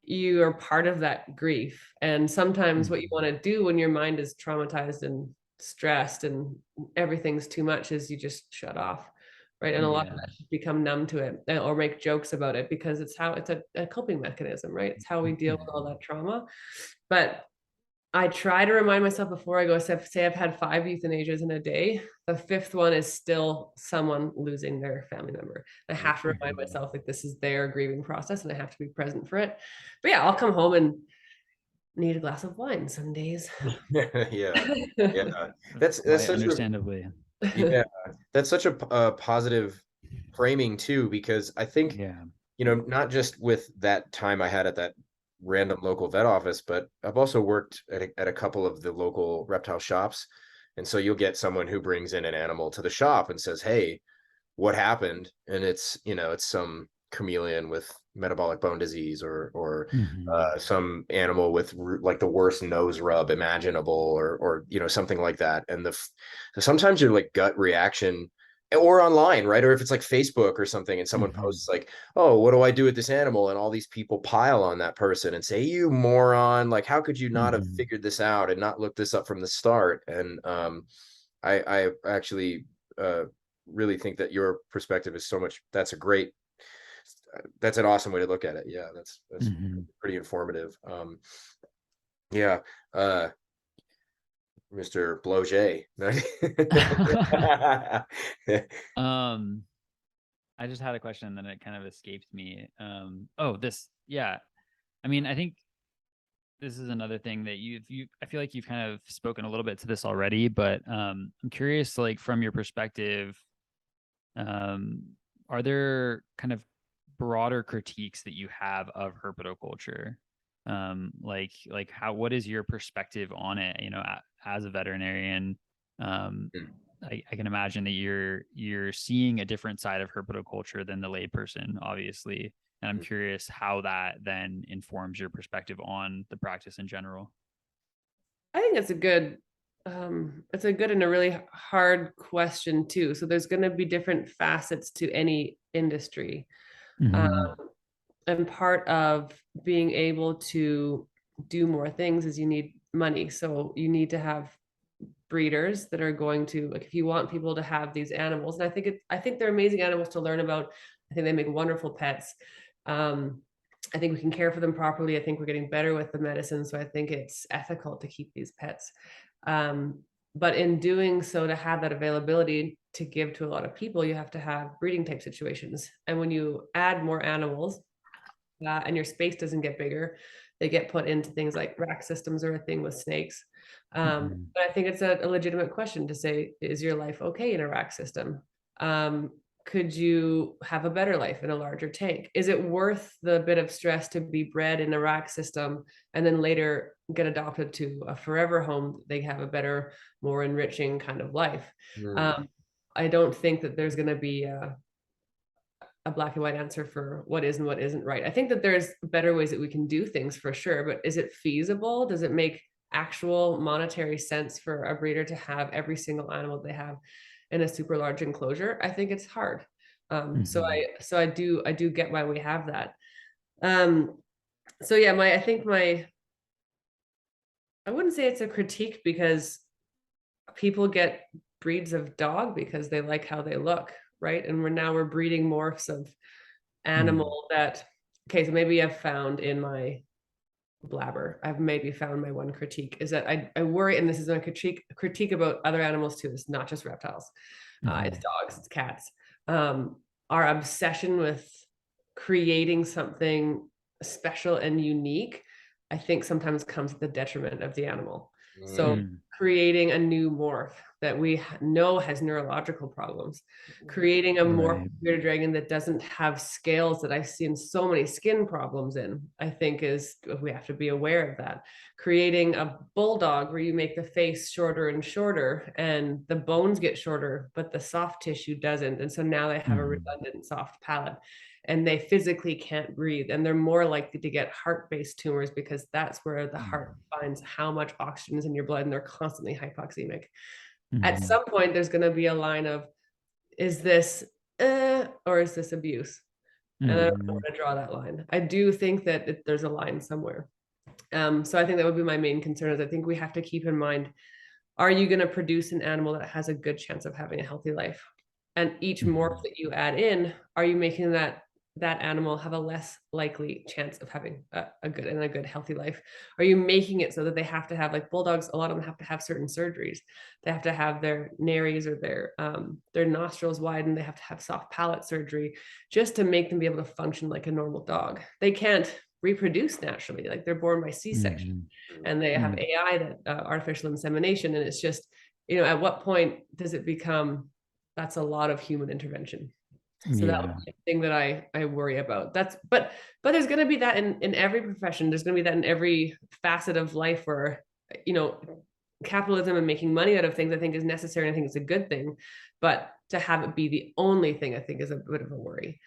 you are part of that grief. And sometimes what you want to do when your mind is traumatized and stressed and everything's too much is you just shut off, right? And a lot of that become numb to it or make jokes about it, because it's a coping mechanism, right? It's how we deal with all that trauma. But I try to remind myself before I go, say I've had 5 euthanasias in a day, the 5th one is still someone losing their family member. I have to remind myself, like, this is their grieving process and I have to be present for it. But yeah, I'll come home and need a glass of wine some days. Yeah. That's such understandably. That's such a positive framing too, because I think, not just with that time I had at that random local vet office, but I've also worked at a couple of the local reptile shops. And so you'll get someone who brings in an animal to the shop and says, hey, what happened? And it's some chameleon with metabolic bone disease or some animal with like the worst nose rub imaginable or something like that. And sometimes your like gut reaction, or online, right? Or if it's like Facebook or something and someone posts like, oh, what do I do with this animal? And all these people pile on that person and say, you moron, like, how could you not have figured this out and not looked this up from the start? And I actually really think that your perspective is that's an awesome way to look at it. Yeah, that's pretty informative. Mr. Bloget. I just had a question, and then it kind of escaped me. I mean, I think this is another thing that I feel like you've kind of spoken a little bit to this already, but I'm curious, like, from your perspective, are there kind of broader critiques that you have of herpetoculture? What is your perspective on it, as a veterinarian? I can imagine that you're seeing a different side of herpetoculture than the layperson, obviously. And I'm curious how that then informs your perspective on the practice in general. I think it's a good and a really hard question too. So there's going to be different facets to any industry. And part of being able to do more things is you need money. So you need to have breeders that are going to, like, if you want people to have these animals, and I think they're amazing animals to learn about. I think they make wonderful pets. I think we can care for them properly. I think we're getting better with the medicine. So I think it's ethical to keep these pets. But in doing so, to have that availability to give to a lot of people, you have to have breeding type situations. And when you add more animals and your space doesn't get bigger, they get put into things like rack systems or a thing with snakes. But I think it's a legitimate question to say, is your life okay in a rack system? Could you have a better life in a larger tank? Is it worth the bit of stress to be bred in a rack system and then later get adopted to a forever home? They have a better, more enriching kind of life. I don't think that there's going to be a black and white answer for what is and what isn't right. I think that there's better ways that we can do things for sure, but is it feasible? Does it make actual monetary sense for a breeder to have every single animal they have in a super large enclosure? I think it's hard. So I do get why we have that. I wouldn't say it's a critique, because people get breeds of dog because they like how they look, right? And we're breeding morphs of animal that, okay, so maybe I've found in my blabber, I've maybe found my one critique is that I worry, and this is a critique about other animals too, it's not just reptiles. It's dogs, it's cats. Our obsession with creating something special and unique, I think sometimes comes at the detriment of the animal. So creating a new morph that we know has neurological problems, creating a morph bearded dragon that doesn't have scales that I've seen so many skin problems in, I think we have to be aware of that. Creating a bulldog where you make the face shorter and shorter and the bones get shorter, but the soft tissue doesn't. And so now they have a redundant soft palate and they physically can't breathe. And they're more likely to get heart-based tumors because that's where the heart finds how much oxygen is in your blood and they're constantly hypoxemic. At some point, there's going to be a line of, is this or is this abuse? And I don't want to draw that line. I do think that there's a line somewhere. So I think that would be my main concern is I think we have to keep in mind, are you going to produce an animal that has a good chance of having a healthy life? And each morph that you add in, are you making that animal have a less likely chance of having a good healthy life? Are you making it so that they have to have, like bulldogs, a lot of them have to have certain surgeries. They have to have their nares or their nostrils widened. They have to have soft palate surgery just to make them be able to function like a normal dog. They can't reproduce naturally, like they're born by C-section and they have AI, that artificial insemination. And it's just, at what point does it become, that's a lot of human intervention. So that would be the thing that I worry about. But there's going to be that in every profession. There's going to be that in every facet of life where, capitalism and making money out of things, I think is necessary. And I think it's a good thing, but to have it be the only thing, I think is a bit of a worry.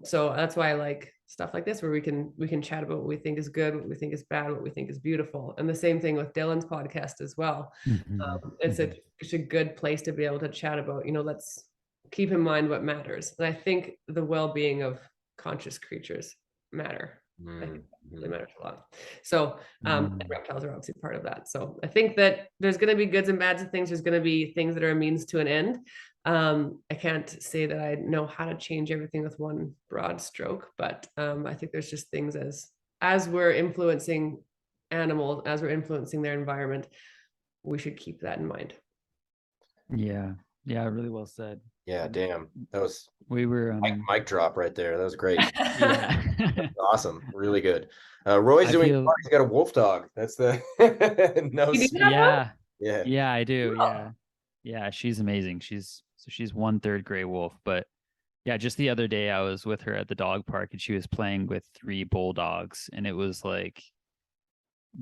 So that's why I like stuff like this, where we can chat about what we think is good, what we think is bad, what we think is beautiful. And the same thing with Dylan's podcast as well. It's a good place to be able to chat about, let's keep in mind what matters. And I think the well-being of conscious creatures matter. I think that really matters a lot. So and reptiles are obviously part of that. So I think that there's going to be goods and bads of things. There's going to be things that are a means to an end. I can't say that I know how to change everything with one broad stroke, but I think there's just things as we're influencing animals, as we're influencing their environment, we should keep that in mind. Yeah, really well said. Yeah, damn, that was we were mic drop right there. That was great. Yeah. Awesome, really good. Roy's he's got a wolf dog. That's the yeah, I do. Yeah, she's amazing. She's 1/3 gray wolf. But yeah, just the other day I was with her at the dog park and she was playing with 3 bulldogs and it was like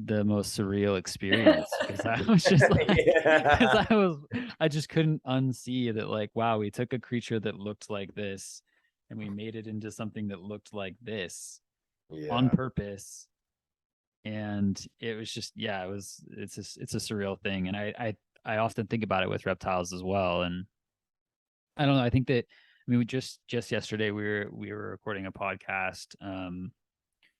the most surreal experience because I was just like, I just couldn't unsee that, like, wow, we took a creature that looked like this and we made it into something that looked like this on purpose. And it was just, it's a surreal thing. And I often think about it with reptiles as well. And I don't know, I think that, we just yesterday we were recording a podcast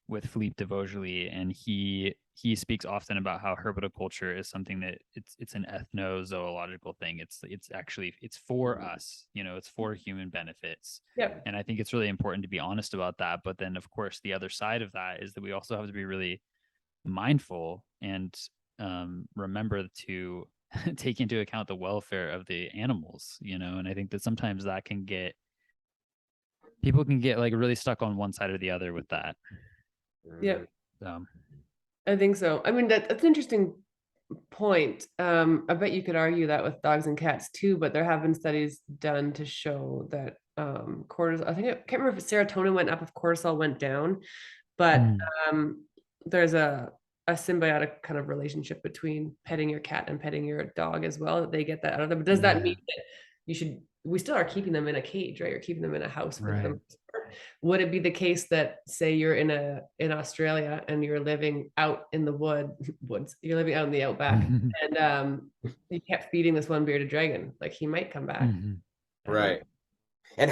with Philippe de Vosgely, and he speaks often about how herpetoculture is something that it's an ethno-zoological thing. It's actually for us, it's for human benefits. Yep. And I think it's really important to be honest about that. But then of course the other side of that is that we also have to be really mindful and remember to take into account the welfare of the animals, and I think that sometimes that people can get like really stuck on one side or the other with that. Yeah. I think so. I mean, that's an interesting point. I bet you could argue that with dogs and cats too, but there have been studies done to show that cortisol, I can't remember if serotonin went up, if cortisol went down, but there's a symbiotic kind of relationship between petting your cat and petting your dog as well, that they get that out of them. But does that mean that we still are keeping them in a cage, right? You're keeping them in a house for them. Would it be the case that, say you're in Australia and you're living out in the woods, you're living out in the outback, and you kept feeding this one bearded dragon, like he might come back. Right. And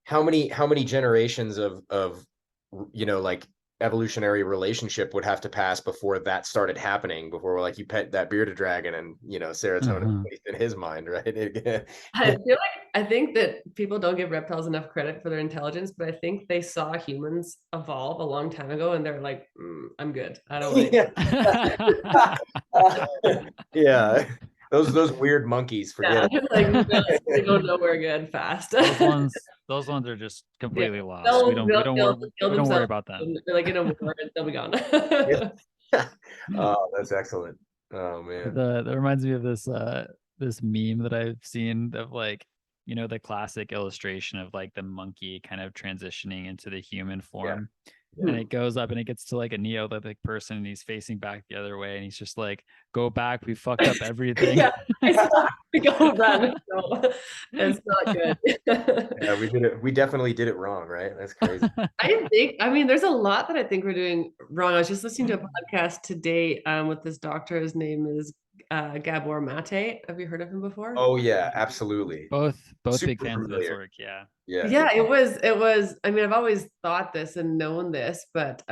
how many generations of like evolutionary relationship would have to pass before that started happening, before like you pet that bearded dragon and serotonin in his mind, right? I think that people don't give reptiles enough credit for their intelligence, but I think they saw humans evolve a long time ago and they're like, I'm good, I don't want yeah those weird monkeys, forget it. Like they go nowhere good fast. Those ones are just Yeah, completely lost. We don't worry about them. They're like in a war and they'll be gone. Oh, that's excellent. Oh man. That reminds me of this meme that I've seen of like, the classic illustration of like the monkey kind of transitioning into the human form. And it goes up and it gets to like a Neolithic person and he's facing back the other way and he's just like, go back, we fucked up everything. Yeah, we go run. No, it's not good. Yeah, we definitely did it wrong, right? That's crazy. I mean, there's a lot that I think we're doing wrong. I was just listening to a podcast today with this doctor. His name is Gabor Mate. Have you heard of him before? Oh yeah, absolutely. Both Super big fans of his familiar. work. Yeah. Yeah, it was. I mean, I've always thought this and known this, but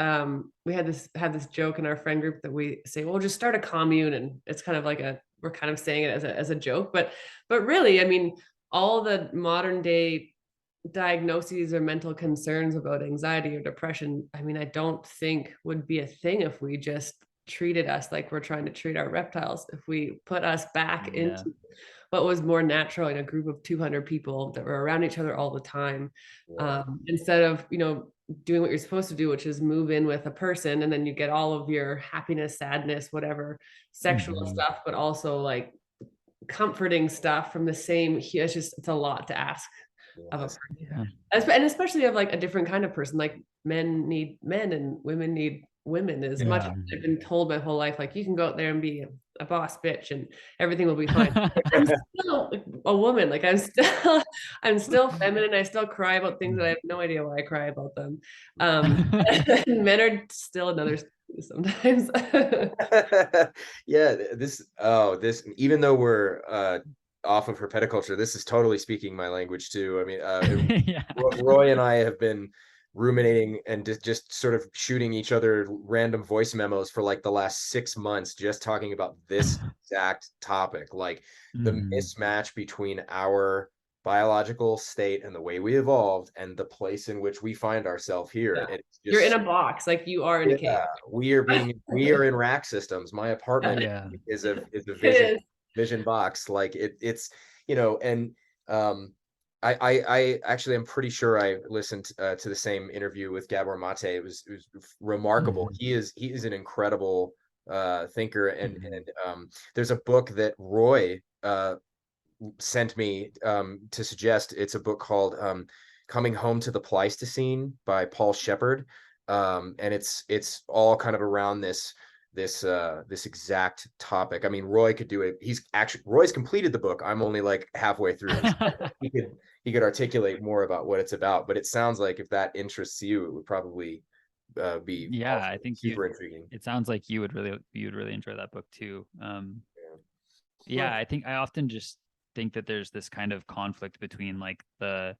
we had this joke in our friend group that we say, well, just start a commune, and it's kind of like we're kind of saying it as a joke, but really, I mean, all the modern day diagnoses or mental concerns about anxiety or depression, I mean, I don't think would be a thing if we just treated us like we're trying to treat our reptiles. If we put us back into what was more natural in a group of 200 people that were around each other all the time, instead of doing what you're supposed to do, which is move in with a person and then you get all of your happiness, sadness, whatever, sexual stuff, but also like comforting stuff from the same. It's a lot to ask of a person, and especially of like a different kind of person. Like men need men and women need women as much as I've been told my whole life, like you can go out there and be a boss bitch and everything will be fine. I'm still a woman. Like I'm still feminine. I still cry about things that I have no idea why I cry about them. Men are still another sometimes. Yeah, this even though we're off of herpetoculture, this is totally speaking my language too. I mean, Roy and I have been ruminating and just sort of shooting each other random voice memos for like the last 6 months, just talking about this exact topic, like the mismatch between our biological state and the way we evolved and the place in which we find ourselves here. You're in a box, like you are in a cage. We are in rack systems. My apartment is a vision box. Like it's and I actually am pretty sure I listened to the same interview with Gabor Mate. It was remarkable. He is an incredible thinker, and there's a book that Roy sent me to suggest. It's a book called Coming Home to the Pleistocene by Paul Shepard, and it's all kind of around this exact topic. I mean, Roy could do it. Roy's completed the book. I'm only like halfway through. He could articulate more about what it's about, but it sounds like if that interests you, it would probably be I think super intriguing. It sounds like you would really enjoy that book too. I think I often just think that there's this kind of conflict between like the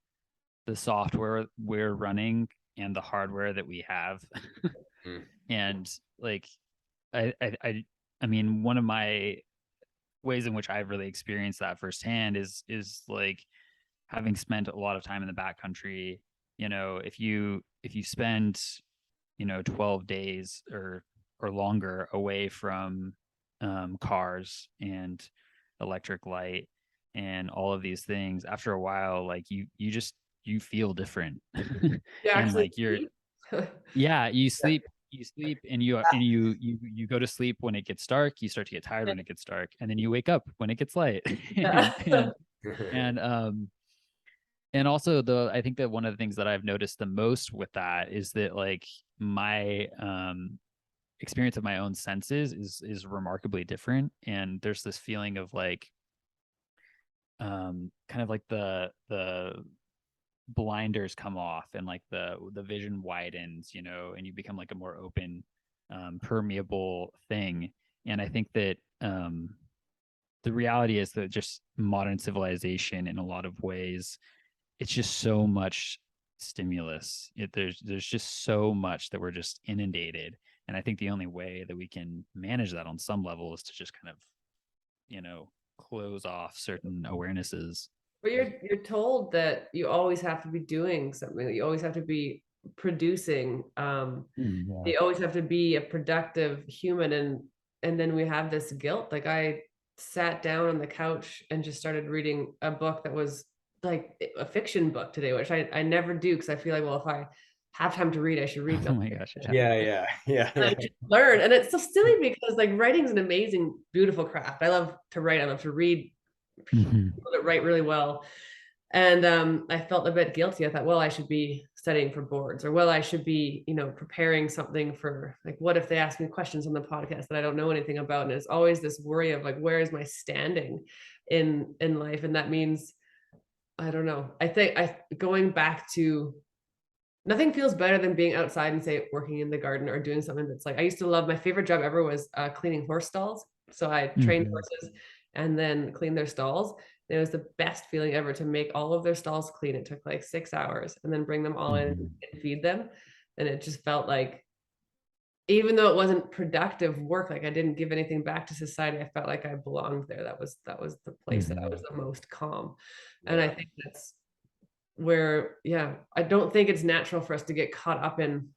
software we're running and the hardware that we have. And like I mean, one of my ways in which I've really experienced that firsthand is like having spent a lot of time in the backcountry. If you spend 12 days or longer away from cars and electric light and all of these things, after a while, like you feel different. And like you sleep and you go to sleep when it gets dark. You start to get tired when it gets dark, and then you wake up when it gets light. And also I think that one of the things that I've noticed the most with that is that like my experience of my own senses is remarkably different. And there's this feeling of like kind of like the blinders come off and like the vision widens, and you become like a more open, permeable thing. And I think that the reality is that just modern civilization in a lot of ways, it's just so much stimulus. There's just so much that we're just inundated. And I think the only way that we can manage that on some level is to just kind of, close off certain awarenesses. But you're told that you always have to be doing something. You always have to be producing. You always have to be a productive human, and then we have this guilt. Like I sat down on the couch and just started reading a book that was like a fiction book today, which I never do, because I feel like, well, if I have time to read, I should read Oh something. my gosh. Yeah. I should learn. And it's so silly because like writing's an amazing, beautiful craft. I love to write. I love to read Mhm. people that write really well. And I felt a bit guilty. I thought, well, I should be studying for boards, or well, I should be, preparing something for, like, what if they ask me questions on the podcast that I don't know anything about? And it's always this worry of like, where is my standing in life? And that means, I don't know. I think going back to, nothing feels better than being outside and, say, working in the garden or doing something that's like, I used to love, my favorite job ever was cleaning horse stalls. So I trained Mhm. horses and then cleaned their stalls. And it was the best feeling ever to make all of their stalls clean. It took like 6 hours, and then bring them all in Mhm. and feed them. And it just felt like, even though it wasn't productive work, like I didn't give anything back to society, I felt like I belonged there. That was the place that I was the most calm. And I Yeah. think that's where, I don't think it's natural for us to get caught up in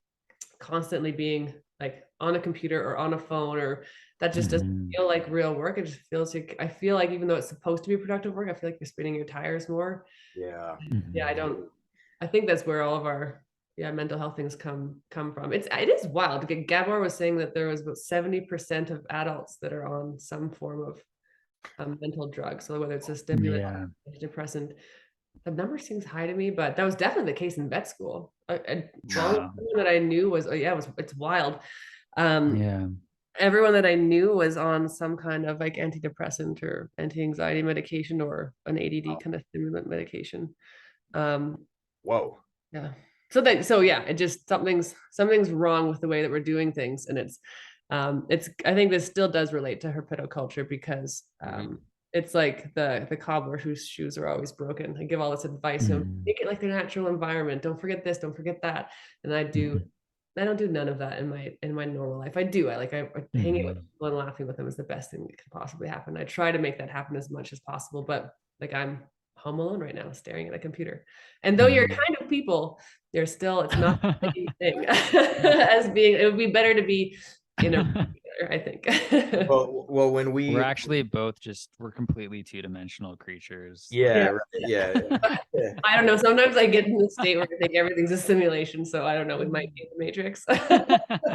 constantly being like on a computer or on a phone, or that just doesn't Mhm. feel like real work. It just feels like, I feel like even though it's supposed to be productive work, I feel like you're spinning your tires more. Yeah. Mhm. I think that's where all of our mental health things come from. It is wild. Gabor was saying that there was about 70% of adults that are on some form of mental drug. So whether it's a stimulant, Yeah. depressant, the number seems high to me, but that was definitely the case in vet school. Well, Wow. everyone that I knew was, it's wild. Um, Yeah. Everyone that I knew was on some kind of like antidepressant or anti-anxiety medication, or an ADD kind of stimulant medication. Um, Whoa. yeah. It just, something's wrong with the way that we're doing things. And I think this still does relate to herpetoculture, because Mhm. it's like the cobbler whose shoes are always broken. I give all this advice, Mhm. make it like the natural environment. Don't forget this, don't forget that. And I Mhm. don't do none of that in my normal life. I hanging with Mhm. people and laughing with them is the best thing that could possibly happen. I try to make that happen as much as possible, but like, I'm home alone right now staring at a computer. And though you're Mhm. kind of people, it's not the same thing as being, it would be better to be in a, I think. Well, when We're we, actually both we're completely two-dimensional creatures. yeah, Yeah. right, yeah. Yeah. I don't know. Sometimes I get in the state where I think everything's a simulation. So I don't know. We might be in the Matrix.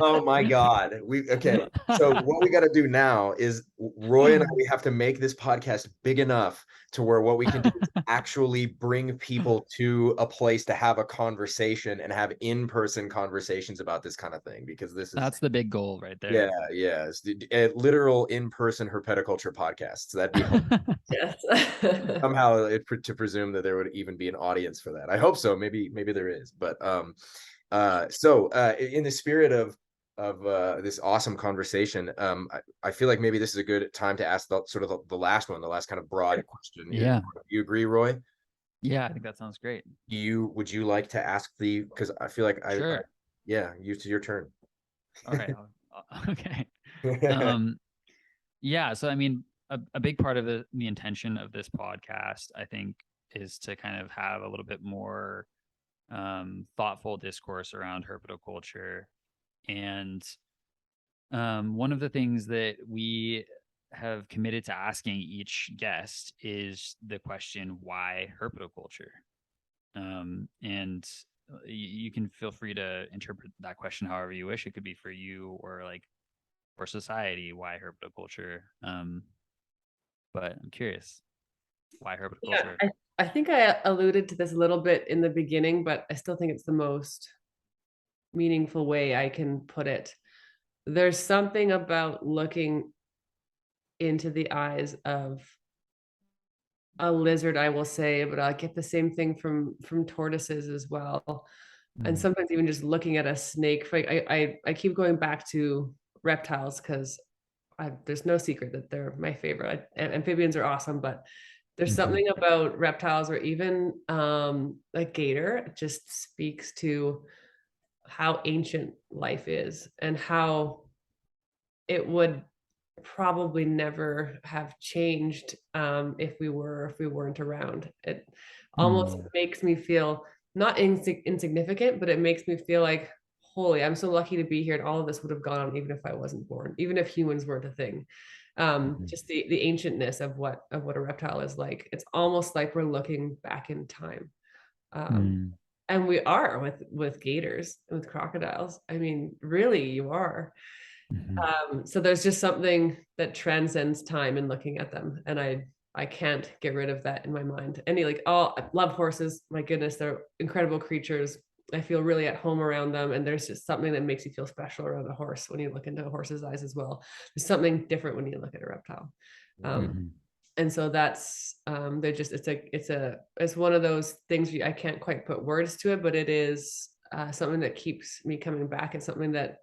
Oh my God. Okay. So what we got to do now is Roy and I, we have to make this podcast big enough to where what we can do is actually bring people to a place to have a conversation and have in-person conversations about this kind of thing, because this is, That's the big goal right yeah, there. yeah. It's a literal in-person herpetoculture podcast. So that'd be Yes. somehow to presume that there would even be an audience for that. I hope so. Maybe there is, but in the spirit of this awesome conversation, I feel like maybe this is a good time to ask the last one, the last kind of broad question. Yeah. You agree, Roy? Yeah, I think that sounds great. Would you like to ask because I feel like Sure. yeah, it's your turn. All right. Okay. Yeah. So, I mean, a big part of the intention of this podcast, I think, is to kind of have a little bit more thoughtful discourse around herpetoculture. And one of the things that we have committed to asking each guest is the question, why herpetoculture? And you can feel free to interpret that question however you wish. It could be for you or like for society, why herpetoculture? But I'm curious, why Yeah, herpetoculture? I think I alluded to this a little bit in the beginning, but I still think it's the most meaningful way I can put it. There's something about looking into the eyes of a lizard, I will say, but I get the same thing from tortoises as well. And Mm. sometimes even just looking at a snake. I keep going back to reptiles because there's no secret that they're my favorite. Amphibians are awesome, but there's Mhm. something about reptiles, or even a gator, it just speaks to how ancient life is and how it would probably never have changed if we weren't around. It almost Mm. makes me feel not insignificant, but it makes me feel like, holy, I'm so lucky to be here, and all of this would have gone on even if I wasn't born, even if humans weren't a thing. Just the ancientness of what a reptile is like. It's almost like we're looking back in time. And we are with gators, with crocodiles. I mean, really, you are. So there's just something that transcends time in looking at them, and I can't get rid of that in my mind. And I love horses. My goodness, they're incredible creatures. I feel really at home around them, and there's just something that makes you feel special around a horse when you look into a horse's eyes as well. There's something different when you look at a reptile. And so that's they're just it's one of those things I can't quite put words to it, but it is something that keeps me coming back. It's something that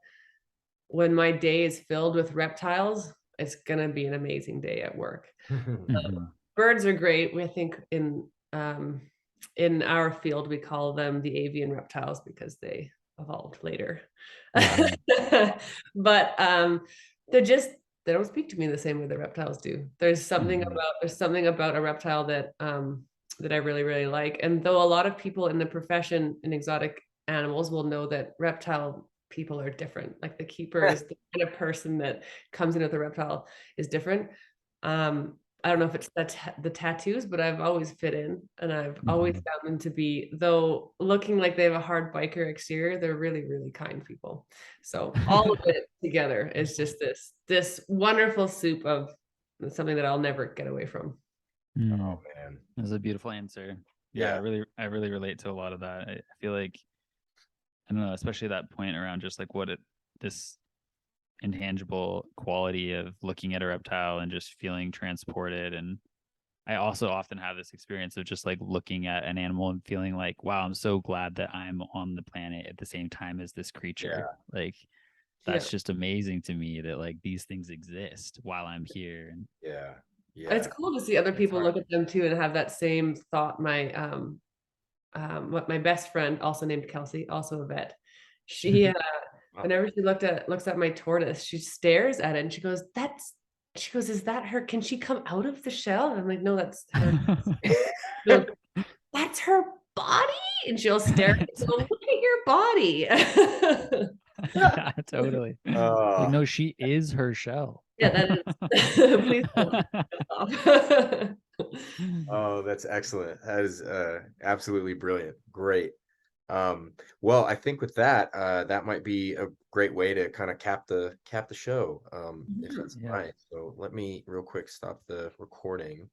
when my day is filled with reptiles, it's gonna be an amazing day at work. Birds are great. We think in our field we call them the avian reptiles because they evolved later. But they don't speak to me the same way the reptiles do. There's something about a reptile that I really, really like. And though a lot of people in the profession in exotic animals will know that reptile people are different, like the keeper is the kind of person that comes in with a reptile is different. I don't know if it's the tattoos, but I've always fit in, and I've always found them to be, though looking like they have a hard biker exterior, they're really, really kind people. So all of it together is just this wonderful soup of something that I'll never get away from. Oh man, that's a beautiful answer. Yeah, I really relate to a lot of that. I feel like, I don't know, especially that point around just like this intangible quality of looking at a reptile and just feeling transported. And I also often have this experience of just like looking at an animal and feeling like, wow, I'm so glad that I'm on the planet at the same time as this creature. Like that's just amazing to me that like these things exist while I'm here. And it's cool to see other people look at them too and have that same thought. My best friend, also named Kelsey, also a vet, she whenever she looks at my tortoise, she stares at it and she goes, is that her? Can she come out of the shell? And I'm like, no, that's her. Goes, that's her body? And she'll stare at me, look at your body. Yeah, totally. Like, no, she is her shell. Yeah, that is. Please. Oh, that's excellent. That is absolutely brilliant. Great. Well, I think with that, that might be a great way to kind of cap the show, if that's right. So let me real quick stop the recording.